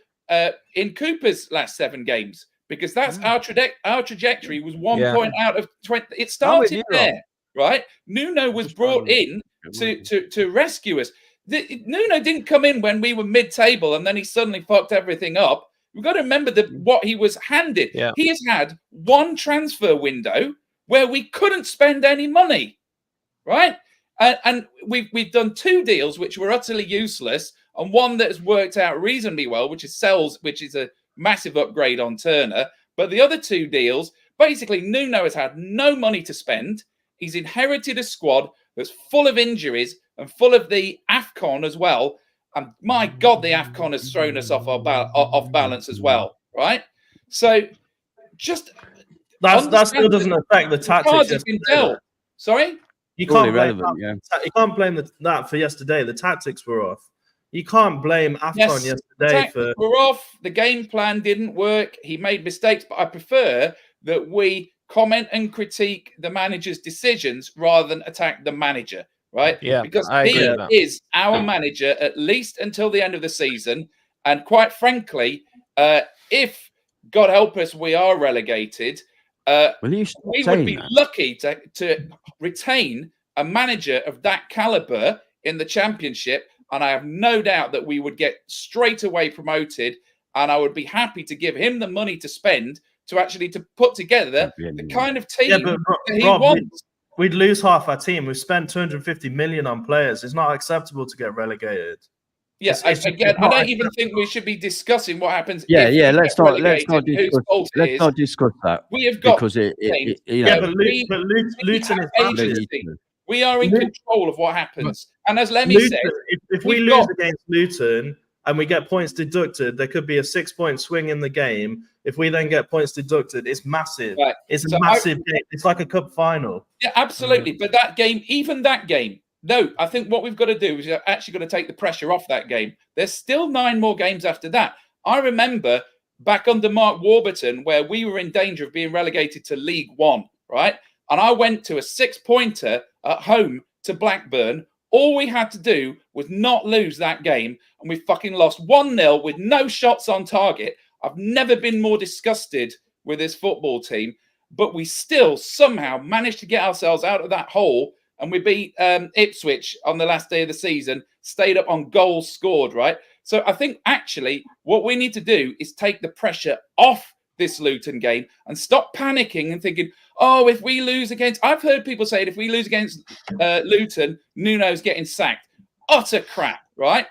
in Cooper's last 7 games because that's our trajectory was 1 point out of 20. It started there, right? Nuno was brought in to rescue us. Nuno didn't come in when we were mid-table and then he suddenly fucked everything up. We've got to remember what he was handed. Yeah. He has had 1 transfer window where we couldn't spend any money, right? And we've done 2 deals which were utterly useless and one that has worked out reasonably well, which is Sells, which is a massive upgrade on Turner. But the other 2 deals, basically Nuno has had no money to spend. He's inherited a squad that's full of injuries and full of the AFCON as well. And my God, the AFCON has thrown us off balance as well, right? So just... That still doesn't affect the tactics. Sorry? You can't blame that for yesterday. The tactics were off. You can't blame AFCON yesterday for... We're off. The game plan didn't work. He made mistakes, but I prefer that we comment and critique the manager's decisions rather than attack the manager, right? Yeah, because he is our manager at least until the end of the season. And quite frankly, if God help us, we are relegated. Will you stop We would saying be that? lucky to retain a manager of that caliber in the Championship, and I have no doubt that we would get straight away promoted, and I would be happy to give him the money to spend to actually to put together the kind of team but that he Rob, wants. we'd lose half our team. We've spent 250 million on players. It's not acceptable to get relegated. Yeah, it's again, I not don't even think we should be discussing what happens. Yeah, if yeah. we Let's get not relegated, whose fault it let's is. not discuss that We have got because games. you Yeah, know, but Luton is agency. We are in Luton- control of what happens. And as Lemmy Luton, said, if we we've lose got- against Luton and we get points deducted, there could be a 6-point swing in the game. If we then get points deducted, it's massive. Right. It's So a massive game. It's like a cup final. yeah, absolutely. But that game, even that game, no, I think what we've got to do is we're actually going to take the pressure off that game. There's still 9 more games after that. I remember back under Mark Warburton where we were in danger of being relegated to League One, right? And I went to a 6-pointer at home to Blackburn. All we had to do was not lose that game, and we fucking lost 1-0 with no shots on target. I've never been more disgusted with this football team, but we still somehow managed to get ourselves out of that hole, and we beat Ipswich on the last day of the season, stayed up on goals scored, right? So I think actually what we need to do is take the pressure off this Luton game and stop panicking and thinking, oh, if we lose against... I've heard people say if we lose against Luton, Nuno's getting sacked. Utter crap, right?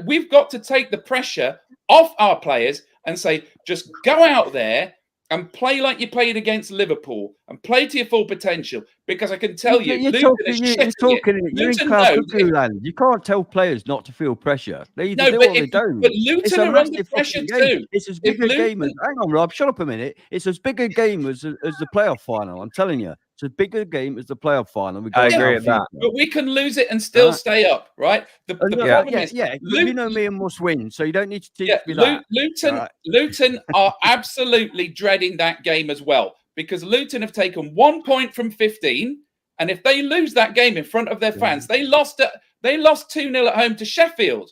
We've got to take the pressure off our players and say, just go out there and play like you played against Liverpool and play to your full potential. Because I can tell you, you're in class cuckoo land. You can't tell players not to feel pressure. They either do or they don't. But Luton are under pressure too. It's as big a game as... Hang on, Rob, shut up a minute. It's as big a game as the playoff final. I'm telling you. It's a bigger game as the playoff final. I agree with that. But we can lose it and still stay up, right? The problem is... you know me and must win, so you don't need to teach me that. Luton are absolutely dreading that game as well, because Luton have taken 1 point from 15, and if they lose that game in front of their fans, they lost 2-0 at home to Sheffield.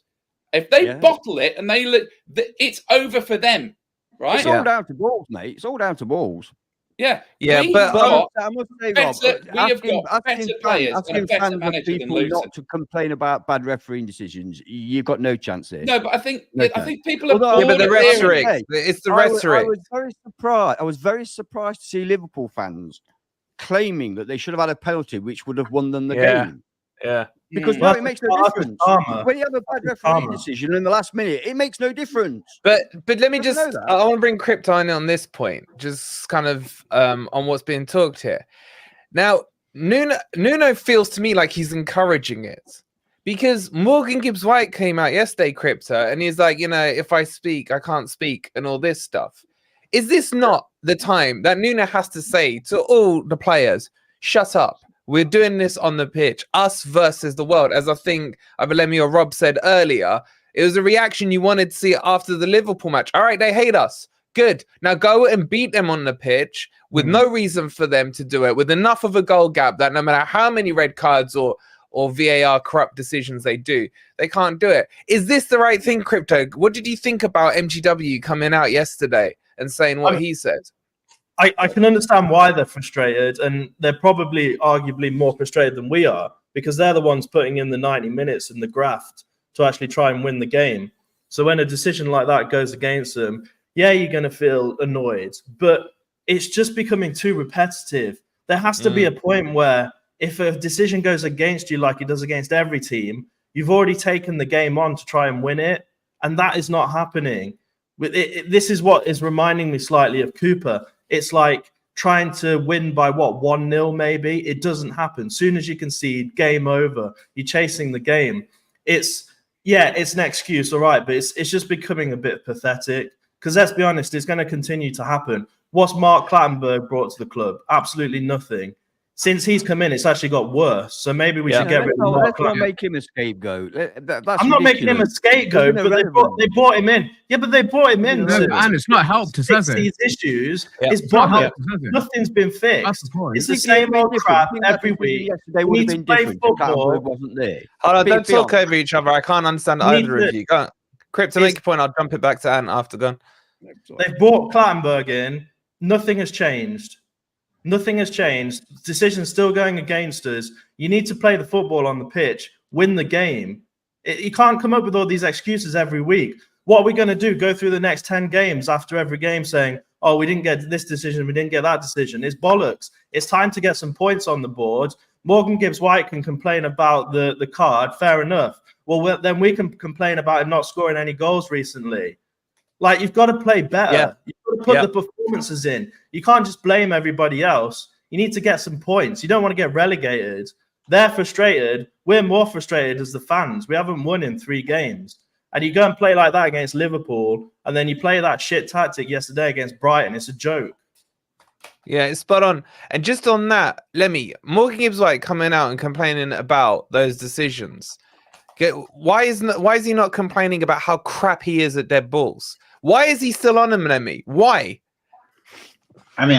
If they bottle it and it's over for them, right? It's all down to balls, mate. It's all down to balls. Yeah, but I must say, Rob, we have got better players and a better manager than Luton. Not to complain about bad refereeing decisions. You've got no chance here. No, but I think people are. But the rhetoric. It's the rhetoric. I was very surprised to see Liverpool fans claiming that they should have had a penalty, which would have won them the game. Yeah. Because now it makes no difference. When you have a bad referee decision in the last minute, it makes no difference. But let me just... I want to bring Crypto in on this point, just kind of on what's being talked here. Now, Nuno feels to me like he's encouraging it. Because Morgan Gibbs-White came out yesterday, Crypto, and he's like, if I speak, I can't speak, and all this stuff. Is this not the time that Nuno has to say to all the players, shut up? We're doing this on the pitch, us versus the world. As I think Lemmy or Rob said earlier, it was a reaction you wanted to see after the Liverpool match. All right, they hate us. Good. Now go and beat them on the pitch with no reason for them to do it, with enough of a goal gap that no matter how many red cards or VAR corrupt decisions they do, they can't do it. Is this the right thing, Crypto? What did you think about MGW coming out yesterday and saying what he said? I can understand why they're frustrated, and they're probably arguably more frustrated than we are, because they're the ones putting in the 90 minutes in the graft to actually try and win the game. So when a decision like that goes against them, you're going to feel annoyed, but it's just becoming too repetitive. There has to be a point where if a decision goes against you like it does against every team, you've already taken the game on to try and win it, and that is not happening. This is what is reminding me slightly of Cooper. It's like trying to win by 1-0 maybe. It doesn't happen. Soon as you concede, game over. You're chasing the game. It's an excuse, all right, but it's just becoming a bit pathetic, because let's be honest, it's going to continue to happen. What's Mark Clattenburg brought to the club? Absolutely nothing. Since he's come in, it's actually got worse. So maybe we should get rid of Mark. Let's not make him a scapegoat. I'm not making him a scapegoat, but they brought him in. Yeah, but they brought him in. And it's not helped us, has it? These issues, nothing's been fixed. It's the same old crap every week. Yesterday would have been different. Clattenburg wasn't there. Hold on, don't talk over each other. I can't understand either of you. Crypto, make a point. I'll jump it back to Ant after. Go on. They've brought Clattenburg in. Nothing has changed. Nothing has changed. Decisions still going against us. You need to play the football on the pitch, win the game. You can't come up with all these excuses every week. What are we going to do? Go through the next 10 games after every game saying, oh, we didn't get this decision, we didn't get that decision. It's bollocks. It's time to get some points on the board. Morgan Gibbs-White can complain about the card. Fair enough. Well, then we can complain about him not scoring any goals recently. Like, you've got to play better. Yeah. You've got to put the performances in. You can't just blame everybody else. You need to get some points. You don't want to get relegated. They're frustrated. We're more frustrated as the fans. We haven't won in 3 games. And you go and play like that against Liverpool, and then you play that shit tactic yesterday against Brighton. It's a joke. Yeah, it's spot on. And just on that, Lemmy, Morgan Gibbs-White coming out and complaining about those decisions. Why is he not complaining about how crap he is at dead balls? Why is he still on him, Lemmy? Why? I mean,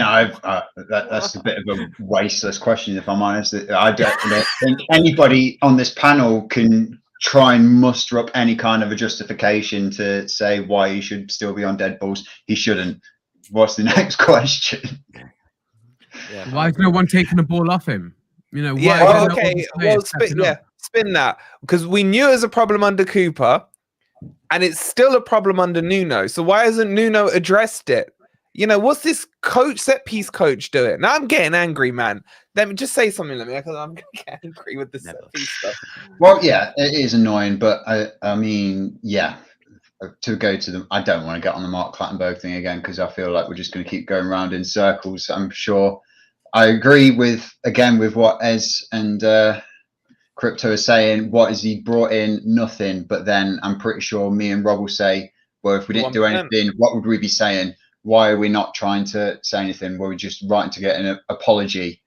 that's a bit of a wasteless question, if I'm honest. I don't think anybody on this panel can try and muster up any kind of a justification to say why he should still be on dead balls. He shouldn't. What's the next question? Yeah. Why is no one taking the ball off him? You know, why? Yeah, well, okay. Well, spin that. Because we knew it was a problem under Cooper, and it's still a problem under Nuno. So why hasn't Nuno addressed it? You know, what's this set piece coach doing? Now I'm getting angry, man. Let me just say something, because I'm going to get angry with this set piece stuff. Well, yeah, it is annoying, but I mean, yeah, to go to them, I don't want to get on the Mark Clattenburg thing again, because I feel like we're just going to keep going around in circles. I'm sure I agree with what Ez and Crypto are saying. What is he brought in? Nothing. But then I'm pretty sure me and Rob will say, well, if we didn't 100%. Do anything, what would we be saying? Why are we not trying to say anything? Were we just writing to get an apology?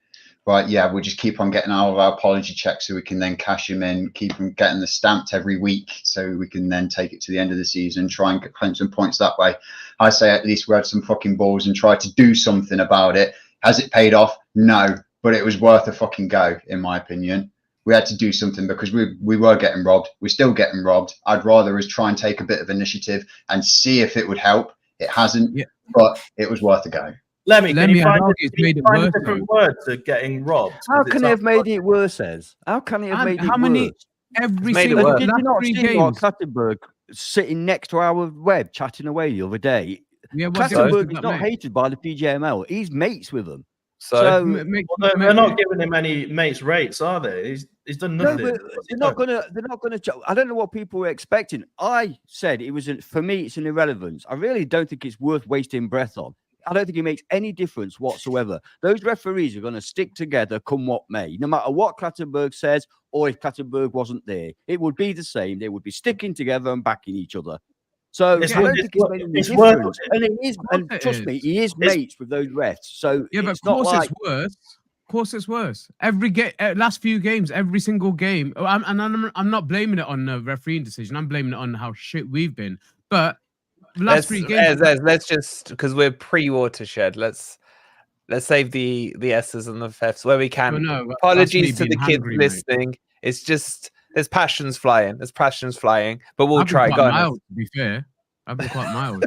Right, yeah, we'll just keep on getting all of our apology checks so we can then cash them in, keep them getting the stamped every week so we can then take it to the end of the season, try and claim some points that way. I say at least we had some fucking balls and tried to do something about it. Has it paid off? No, but it was worth a fucking go, in my opinion. We had to do something because we were getting robbed. We're still getting robbed. I'd rather us try and take a bit of initiative and see if it would help. It hasn't, but it was worth a go. Lemmy, can you find a different word to getting robbed? How can he have made it worse, Ez? How can he have made it worse? Every single did you not see Mark Clattenburg sitting next to our web chatting away the other day? Yeah, Clattenburg is not hated by the PJML. He's mates with them. So they're not giving him any mates rates, are they? He's done nothing. No, they're not gonna. I don't know what people were expecting. I said it was for me. It's an irrelevance. I really don't think it's worth wasting breath on. I don't think it makes any difference whatsoever. Those referees are going to stick together come what may. No matter what Clattenburg says or if Clattenburg wasn't there, it would be the same. They would be sticking together and backing each other. So I don't think it's made any difference. And it is, and trust me, he is mates with those refs. So yeah, but of course it's worse. Of course it's worse. Every game, last few games, every single game. I'm not blaming it on the refereeing decision. I'm blaming it on how shit we've been. But last 3 games. Let's just, because we're pre-watershed. Let's save the S's and the F's where we can. No, apologies to the kids listening. Mate. It's just there's passions flying. But we'll try. Go on. Mild, to be fair, I've been quite mild.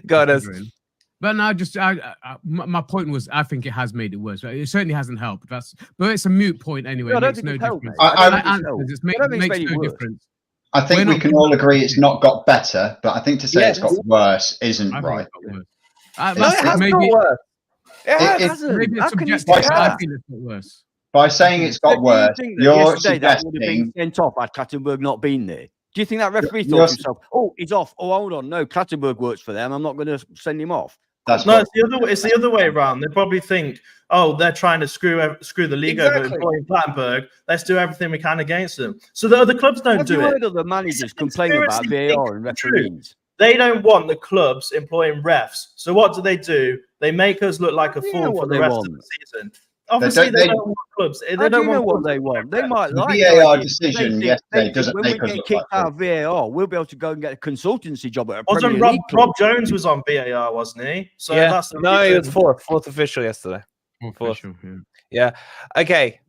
Got us. But now, my point was, I think it has made it worse. Right? It certainly hasn't helped. But it's a moot point anyway. No, it makes no difference. It makes no difference. I think we can all agree it's not got better, but I think to say it's got worse isn't right. No, it has got worse. It hasn't. Maybe it's subjective. I think it's got worse. By saying it's got worse, you're suggesting that would have been sent off had Clattenburg not been there. Do you think that referee thought to himself, "Oh, he's off. Oh, hold on, no, Clattenburg works for them. I'm not going to send him off." It's the other way around. They probably think, "Oh, they're trying to screw the league over employing Clattenburg. Let's do everything we can against them." So the other clubs don't do it. Have you heard other managers complain about VAR and referees? They don't want the clubs employing refs. So what do? They make us look like a fool for the rest of the season. Obviously, they don't want clubs. They don't know what they want. They might like the VAR decision yesterday doesn't make us look like out of VAR. We'll be able to go and get a consultancy job at a Premier League club. Rob Jones was on VAR, wasn't he? So yeah. He was fourth official yesterday. Fourth. Yeah. Okay.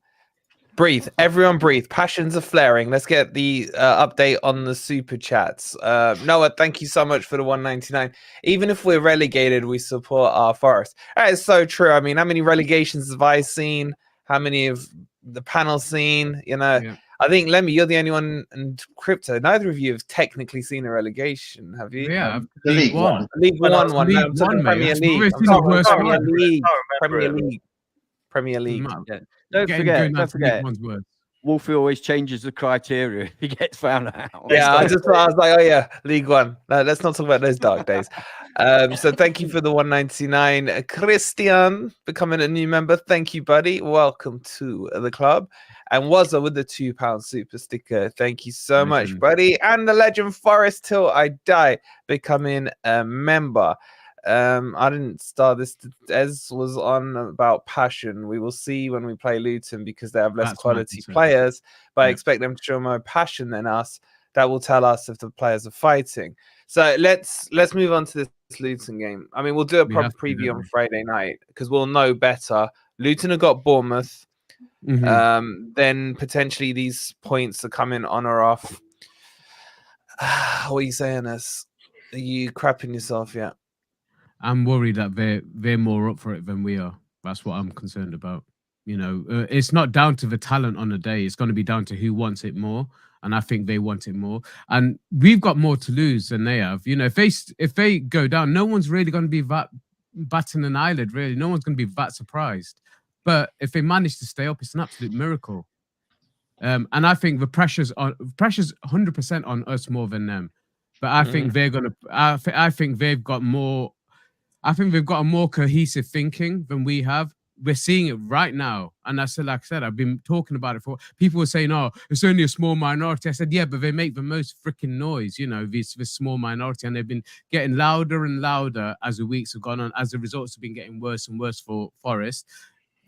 Breathe. Everyone breathe. Passions are flaring. Let's get the update on the super chats. Noah, thank you so much for the 199. Even if we're relegated, we support our Forest. That is so true. I mean, how many relegations have I seen? How many have the panel seen? You know, Yeah. I think, Lemmy, you're the only one in crypto. Neither of you have technically seen a relegation, have you? Yeah, The League One. League Well, One that's one. League No, I'm talking One, mate. Premier That's League. probably I'm the talking worst Premier one. League. I Premier remember it. League. Premier League. Yeah. Don't Getting forget, going don't out to League forget. One's worse. Wolfie always changes the criteria if he gets found out. Yeah, I was like, oh yeah, League One. No, let's not talk about those dark days. So thank you for the 199. Christian becoming a new member. Thank you, buddy. Welcome to the club. And Wazza with the £2 super sticker. Thank you so much, Legend. buddy. And the Legend Forest till I die becoming a member. I didn't start this. Ez was on about passion. We will see when we play Luton because they have less That's my quality concern. players, but I Yeah. expect them to show more passion than us. That will tell us if the players are fighting. So let's move on to this Luton game. I mean, we'll do a We proper have to, preview don't on we? Friday night because we'll know better. Luton have got Bournemouth. Mhm. Then potentially these points are coming on or off. What are you saying, Ez? Are you crapping yourself yet? I'm worried that they're more up for it than we are. That's what I'm concerned about. You know, it's not down to the talent on the day. It's going to be down to who wants it more, and I think they want it more. And we've got more to lose than they have. You know, if they go down, no one's really going to be batting an eyelid. Really, no one's going to be that surprised. But if they manage to stay up, it's an absolute miracle. And I think the pressure's 100% on us more than them. But I think they're gonna. I think they've got more. I think they've got a more cohesive thinking than we have. We're seeing it right now. And I said, like I said, I've been talking about it for people were saying, oh, it's only a small minority. I said, yeah, but they make the most freaking noise, you know, this small minority. And they've been getting louder and louder as the weeks have gone on, as the results have been getting worse and worse for Forest.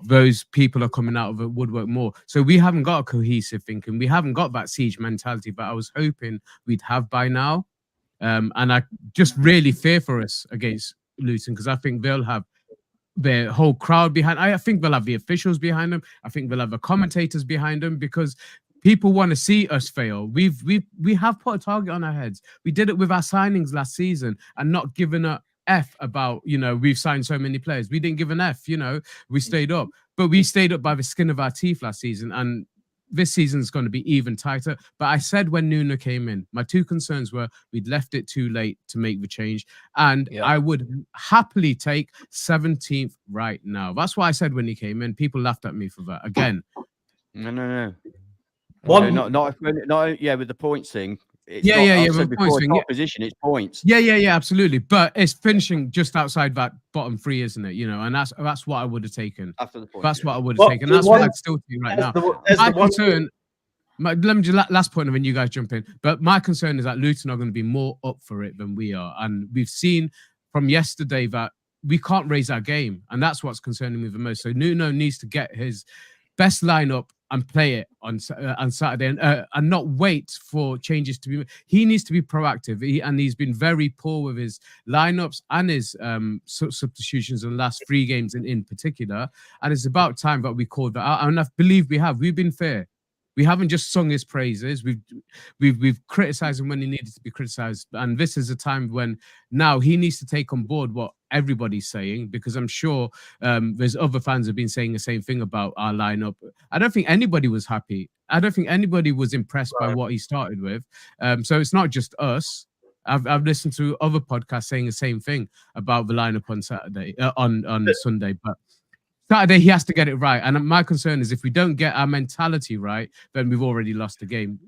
Those people are coming out of the woodwork more. So we haven't got a cohesive thinking. We haven't got that siege mentality, but I was hoping we'd have by now. And I just really fear for us against Luton because I think they'll have their whole crowd behind. I think they'll have the officials behind them. I think they'll have the commentators behind them because people want to see us fail. We have put a target on our heads. We did it with our signings last season and not given a F about, you know, we've signed so many players. We didn't give an F, you know, we stayed up. But we stayed up by the skin of our teeth last season. And this season's going to be even tighter. But I said when Nuno came in, my two concerns were we'd left it too late to make the change. And I would happily take 17th right now. That's what I said when he came in. People laughed at me for that. Again. No. One, Not with the points thing. It's Yeah, not, yeah, I yeah, said with before, points it's thing, not yeah. position, it's points. Yeah, absolutely. But it's finishing just outside that bottom three, isn't it? You know, and that's what I would have taken. After the point. That's what I would have Well, taken. That's what I'd still take right now. My concern, let me just last point, and then you guys jump in. But my concern is that Luton are going to be more up for it than we are, and we've seen from yesterday that we can't raise our game, and that's what's concerning me the most. So Nuno needs to get his best lineup and play it on Saturday, and not wait for changes to be made. He needs to be proactive, and he's been very poor with his lineups and his substitutions in the last 3 games in particular. And it's about time that we called that out. And I believe we have. We've been fair. We haven't just sung his praises. We've criticized him when he needed to be criticized. And this is a time when now he needs to take on board what everybody's saying, because I'm sure there's other fans have been saying the same thing about our lineup. I don't think anybody was happy. I don't think anybody was impressed by what he started with. So it's not just us. I've listened to other podcasts saying the same thing about the lineup on Saturday, on Sunday, but Saturday, he has to get it right. And my concern is if we don't get our mentality right, then we've already lost the game.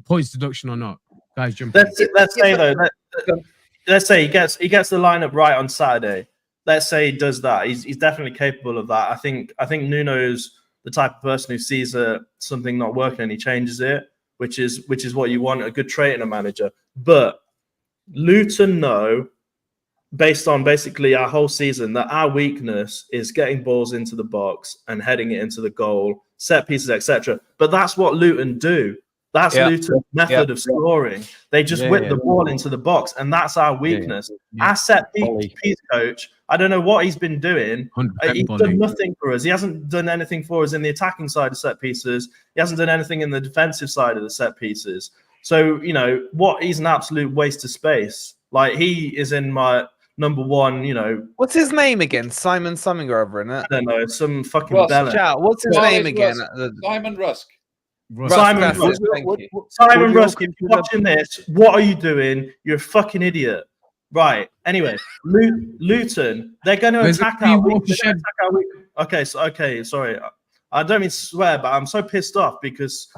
Points deduction or not. Guys, jump in. Let's say he gets the lineup right on Saturday. Let's say he does that. He's definitely capable of that. I think Nuno's the type of person who sees something not working and he changes it, which is what you want, a good trait in a manager. But Luton know, based on basically our whole season, that our weakness is getting balls into the box and heading it into the goal, set pieces, etc. But that's what Luton do. That's Luton's method of scoring. They just whip the ball into the box, and that's our weakness. Our set piece coach I don't know what he's been doing. 100% He's Bonnie. done nothing for us. He hasn't done anything for us in the attacking side of set pieces. He hasn't done anything in the defensive side of the set pieces. So, you know, he's an absolute waste of space. Like, he is in my number one, you know. What's his name again? Simon something or other, isn't it? I don't know, some fucking Rusk. bella. Chat, what's his Well, name it's again? Rusk. Simon Rusk. Simon that's Rusk. it, thank you. Simon Would Rusk, you if you're consider- watching this, what are you doing? You're a fucking idiot. Right. Anyway, Luton, they're going to There's a attack free our weak. wolf shed. Okay, sorry. I don't mean to swear, but I'm so pissed off because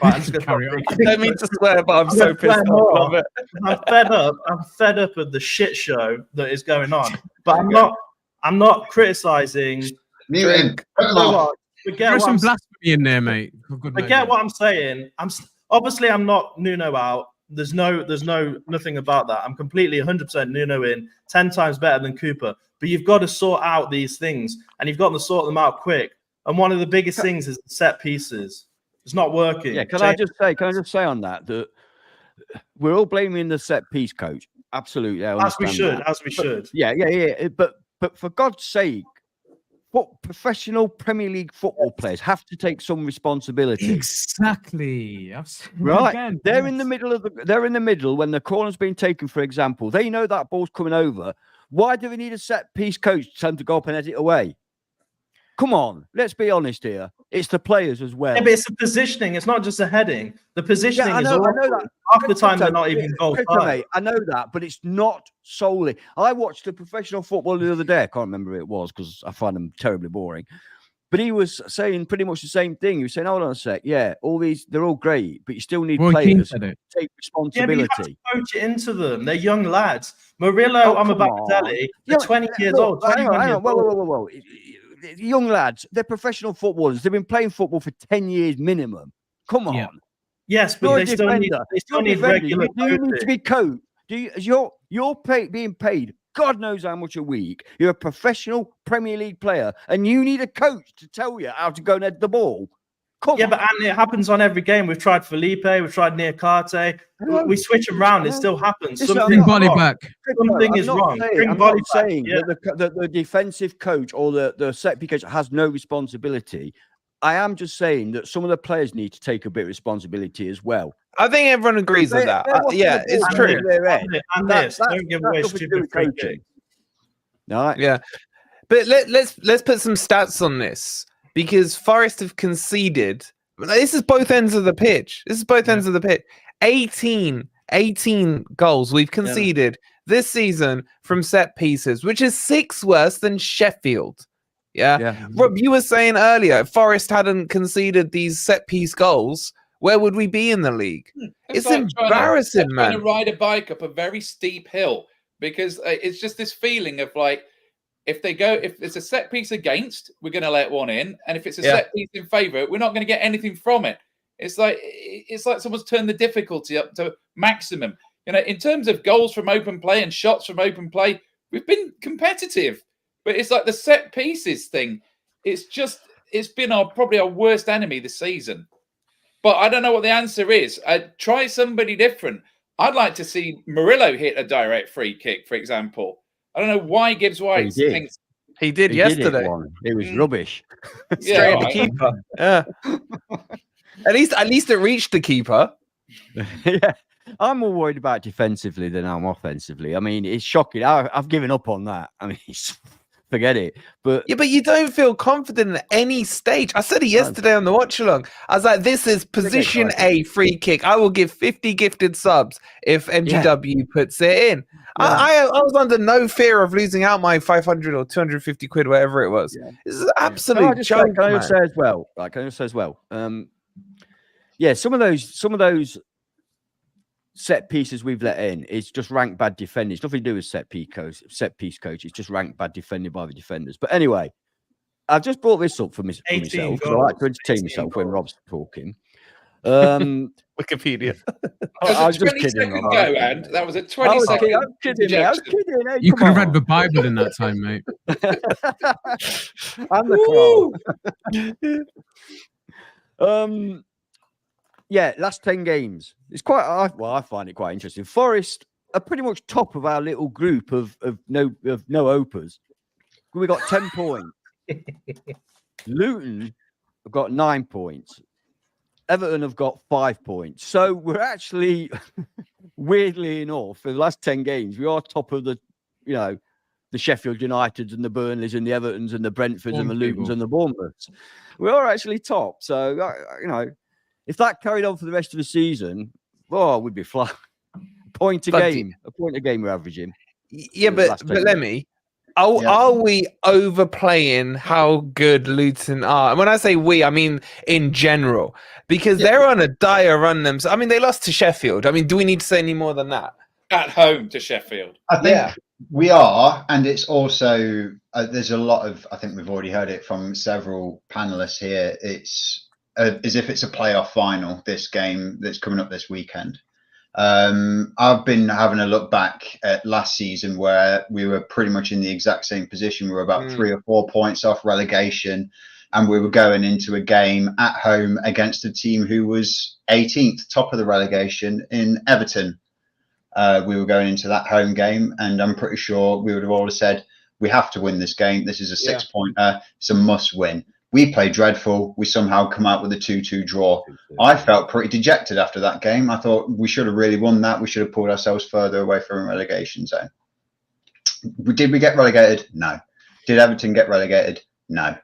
right, I'm just going Carry on. I don't mean to swear, but I'm I'm so gonna swear pissed more. off. Love it. I'm fed up. I'm fed up of the shit show that is going on. But I'm not criticizing. Mute him. Cut him You know off. what? Forget There's what I'm some blasphemy in there, mate. For good Forget measure. what I'm saying. Obviously I'm not Nuno out. There's nothing about that. I'm completely 100% Nuno in, 10 times better than Cooper. But you've got to sort out these things, and you've got to sort them out quick. And one of the biggest things is set pieces. It's not working. Yeah, can I just say on that we're all blaming the set piece coach. Absolutely, I As we understand that. should. Yeah. But for God's sake, what professional Premier League football players have to take some responsibility. Exactly. Right, Again, they're in yes. the middle they're in the middle when the corner's being taken, for example. They know that ball's coming over. Why do we need a set piece coach to tell them to go up and head it away? Come on, let's be honest here. It's the players as well. Yeah, but it's the positioning. It's not just the heading. The positioning I is know awful. that. Half the time they're not even goal Crypto, far. mate, I know that, but it's not solely. I watched a professional football the other day. I can't remember who it was because I find them terribly boring. But he was saying pretty much the same thing. He was saying, hold on a sec. Yeah, all these, they're all great, but you still need Roy Keane players said to it. take Yeah, but you have to responsibility. coach it into them. They're young lads. Murillo, Oh, I'm come about on. to tell you, Yeah, they're 20 years look, old. hang 21 on. years old. Whoa. Young lads, they're professional footballers. They've been playing football for 10 years minimum. Come on. Yeah. Yes, but You're they a still need, defender. they still You're a need defender. regular You need to coaching. be coached. You're being paid God knows how much a week. You're a professional Premier League player, and you need a coach to tell you how to go and head the ball. Come on. But and it happens on every game. We've tried Felipe, we've tried Niakate. We switch them around. It still happens. Listen, Bring Something's Body wong. back. Something is wrong. Bring I'm Body not back. saying Yeah. that the defensive coach or the set piece coach has no responsibility. I am just saying that some of the players need to take a bit of responsibility as well. I think everyone agrees with that. Yeah, it's true. And That's don't give away nothing to do stupid with free coaching. kicks. No, Yeah, but let's put some stats on this because Forest have conceded. This is both ends of the pitch. 18 goals we've conceded this season from set pieces, which is 6 worse than Sheffield. Yeah. Rob, you were saying earlier, if Forest hadn't conceded these set piece goals, where would we be in the league? It's like embarrassing, trying to man. ride a bike up a very steep hill because it's just this feeling of like, if it's a set piece against, we're going to let one in, and if it's a set piece in favour, we're not going to get anything from it. It's like someone's turned the difficulty up to maximum. You know, in terms of goals from open play and shots from open play, we've been competitive, but it's like the set pieces thing. It's been probably our worst enemy this season. But I don't know what the answer is. Try somebody different. I'd like to see Murillo hit a direct free kick, for example. I don't know why Gibbs White thinks he did yesterday. It was rubbish. Straight at the keeper. Yeah. At least it reached the keeper. Yeah. I'm more worried about defensively than I'm offensively. I mean, it's shocking. I've given up on that. I mean, forget it. But you don't feel confident at any stage. I said it yesterday on the watch along. I was like, this is position A free kick. I will give 50 gifted subs if MGW puts it in. Yeah. I was under no fear of losing out my 500 or 250 quid, whatever it was. Yeah. This is absolute joke. Can I just say as well? Yeah, some of those set pieces we've let in is just rank bad defending. It's nothing to do with set piece coach. It's just rank bad defending by the defenders. But anyway, I've just brought this up for myself because I like to entertain myself when Rob's talking. Wikipedia. I was just kidding. And that was a 20-second. I was kidding. Hey, you could have read the Bible in that time, mate. I'm the crow. Yeah, last 10 games. It's I find it quite interesting. Forest are pretty much top of our little group of no opers. We got 10 points. Luton have got 9 points. Everton have got 5 points. So we're actually, weirdly enough, for the last 10 games, we are top of the, the Sheffield Uniteds and the Burnleys and the Evertons and the Brentfords and the Lutons and the Bournemouths. We are actually top. So, if that carried on for the rest of the season, we'd be flat. A point a game we're averaging. Yeah, but Lemmy, are we overplaying how good Luton are? And when I say we, I mean in general, because they're on a dire run themselves. I mean, they lost to Sheffield. I mean, do we need to say any more than that? At home to Sheffield. I think we are, and it's also there's a lot of. I think we've already heard it from several panelists here. It's as if it's a playoff final. This game that's coming up this weekend. I've been having a look back at last season where we were pretty much in the exact same position. We were about 3 or 4 points off relegation, and we were going into a game at home against a team who was 18th, top of the relegation in Everton. We were going into that home game, and I'm pretty sure we would have all said, we have to win this game. This is a 6-pointer. It's a must win. We played dreadful. We somehow come out with a 2-2 draw. I felt pretty dejected after that game. I thought we should have really won that. We should have pulled ourselves further away from a relegation zone. Did we get relegated? No. Did Everton get relegated? No.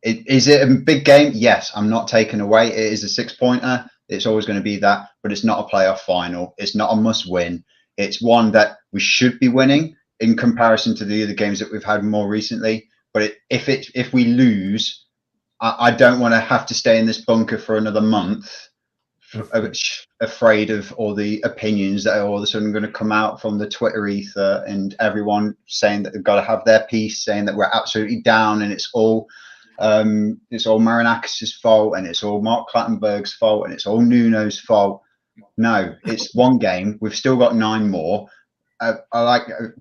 Is it a big game? Yes. I'm not taking away. It is a 6-pointer. It's always going to be that, but it's not a playoff final. It's not a must win. It's one that we should be winning in comparison to the other games that we've had more recently. But if we lose, I don't want to have to stay in this bunker for another month, afraid of all the opinions that are all of a sudden going to come out from the Twitter ether and everyone saying that they've got to have their piece, saying that we're absolutely down and it's all Marinakis' fault and it's all Mark Clattenburg's fault and it's all Nuno's fault. No, it's one game. We've still got 9 more.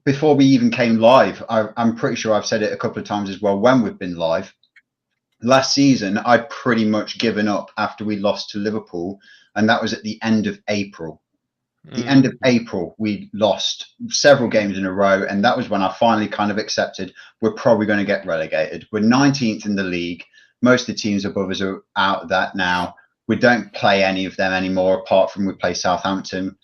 Before we even came live, I'm pretty sure I've said it a couple of times as well when we've been live. Last season, I'd pretty much given up after we lost to Liverpool, and that was at the end of April. The end of April, we lost several games in a row, and that was when I finally kind of accepted we're probably going to get relegated. We're 19th in the league. Most of the teams above us are out of that now. We don't play any of them anymore, apart from we play Southampton.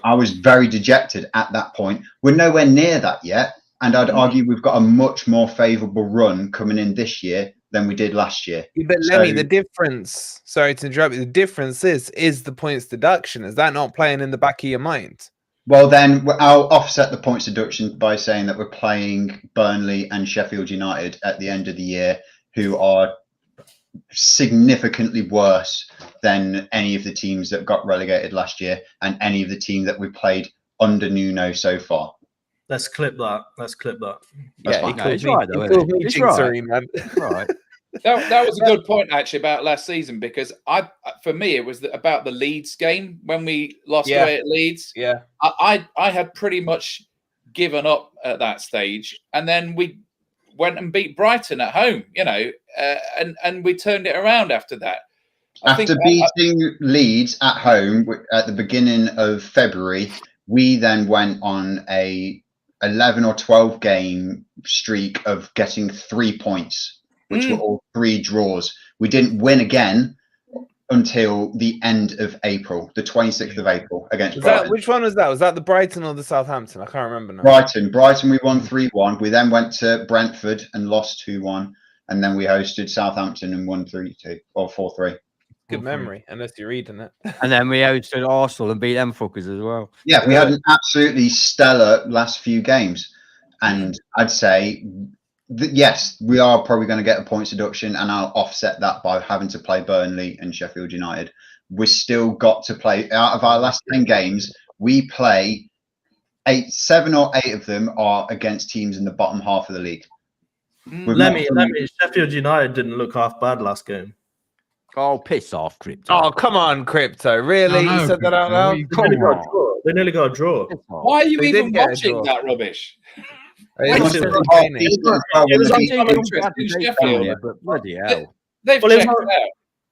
I was very dejected at that point. We're nowhere near that yet, and I'd argue we've got a much more favourable run coming in this year than we did last year. But Lemmy, the difference, sorry to interrupt you, the difference is the points deduction. Is that not playing in the back of your mind? Well, then I'll offset the points deduction by saying that we're playing Burnley and Sheffield United at the end of the year, who are significantly worse than any of the teams that got relegated last year and any of the team that we played under Nuno so far. Let's clip that. Yeah, it's right, though, isn't it? It's right. Sorry, man. Right. That was a good point actually about last season, because for me it was about the Leeds game when we lost away at Leeds. Yeah, I had pretty much given up at that stage, and then we went and beat Brighton at home, and we turned it around after that. After beating Leeds at home at the beginning of February, we then went on a 11 or 12 game streak of getting 3 points, which were all 3 draws. We didn't win again until the end of April, the 26th of April against Brighton. Which one was that? Was that the Brighton or the Southampton? I can't remember now. Brighton, we won 3-1. We then went to Brentford and lost 2-1. And then we hosted Southampton and won 3-2 or 4-3. Good memory, unless you're reading it. And then we hosted Arsenal and beat them fuckers as well. Yeah, we had an absolutely stellar last few games. And I'd say that, yes, we are probably going to get a points deduction, and I'll offset that by having to play Burnley and Sheffield United. We still got to play, out of our last 10 games, we play 7 or 8 of them are against teams in the bottom half of the league. Let me. Sheffield United didn't look half bad last game. Oh, piss off, Crypto. Oh, come on, Crypto. Really? You said that out loud? They nearly got a draw. Why are you even watching that rubbish? It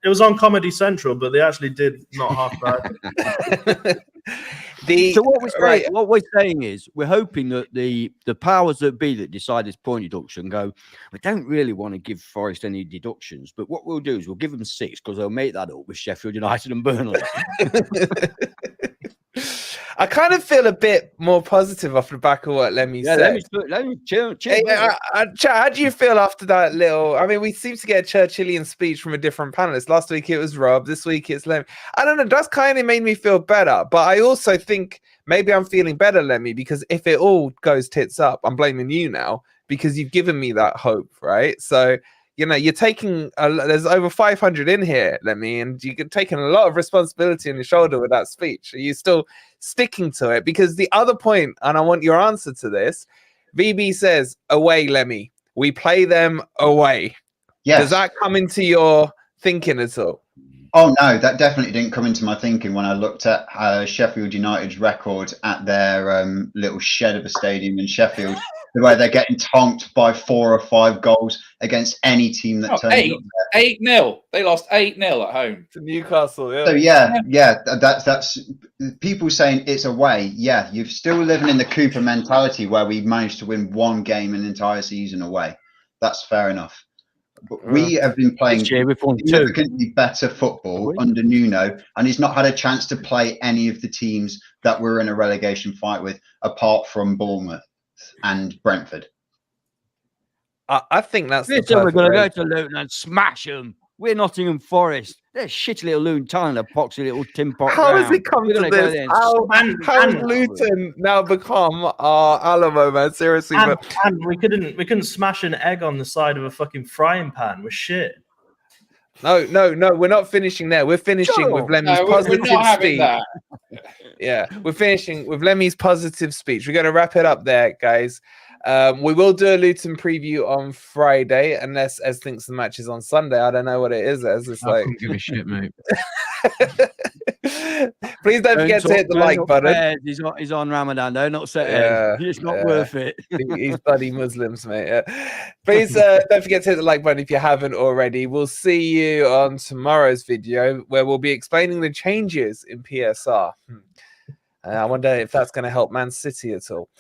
was on Comedy Central, but they actually did not half bad. So what we're saying is we're hoping that the powers that be that decide this point deduction go, we don't really want to give Forest any deductions, but what we'll do is we'll give them 6 because they'll make that up with Sheffield United and Burnley. I kind of feel a bit more positive off the back of what Lemmy said. Let me chill. Hey, how do you feel after that little? I mean, we seem to get a Churchillian speech from a different panelist. Last week it was Rob. This week it's Lemmy. I don't know. That's kind of made me feel better. But I also think maybe I'm feeling better, Lemmy, because if it all goes tits up, I'm blaming you now because you've given me that hope, right? So, you know, you're taking there's over 500 in here, Lemmy, and you're taking a lot of responsibility on your shoulder with that speech. Are you still sticking to it? Because the other point, and I want your answer to this, VB says, away, Lemmy. We play them away. Yes. Does that come into your thinking at all? Oh, no, that definitely didn't come into my thinking when I looked at Sheffield United's record at their little shed of a stadium in Sheffield, where they're getting tonked by 4 or 5 goals against any team that turns up there. 8-0. They lost 8-0 at home to Newcastle. Yeah. So that's people saying it's away. Yeah, you're still living in the Cooper mentality where we managed to win 1 game an entire season away. That's fair enough. But we have been playing significantly better football under Nuno, and he's not had a chance to play any of the teams that we're in a relegation fight with, apart from Bournemouth and Brentford. I think that's we're going to go to Luton and smash them. We're Nottingham Forest. They're shitty little Luton town, a poxy little tin pot. How has it come to this? How has Luton now become our Alamo, man? Seriously, and we couldn't smash an egg on the side of a fucking frying pan. We're shit. No, we're not finishing there. We're finishing with Lemmy's positive speech. Yeah, we're finishing with Lemmy's positive speech. We're going to wrap it up there, guys. We will do a Luton preview on Friday, unless Ez thinks the match is on Sunday. I don't know what it is. Ez, it's I don't give a shit, mate. Please don't forget to hit the like button. He's on Ramadan. Don't upset him. It's not worth it. He's bloody Muslims, mate. Yeah. Please don't forget to hit the like button if you haven't already. We'll see you on tomorrow's video where we'll be explaining the changes in PSR. I wonder if that's going to help Man City at all.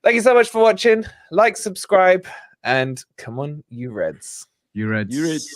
Thank you so much for watching. Like, subscribe, and come on, you Reds. You Reds.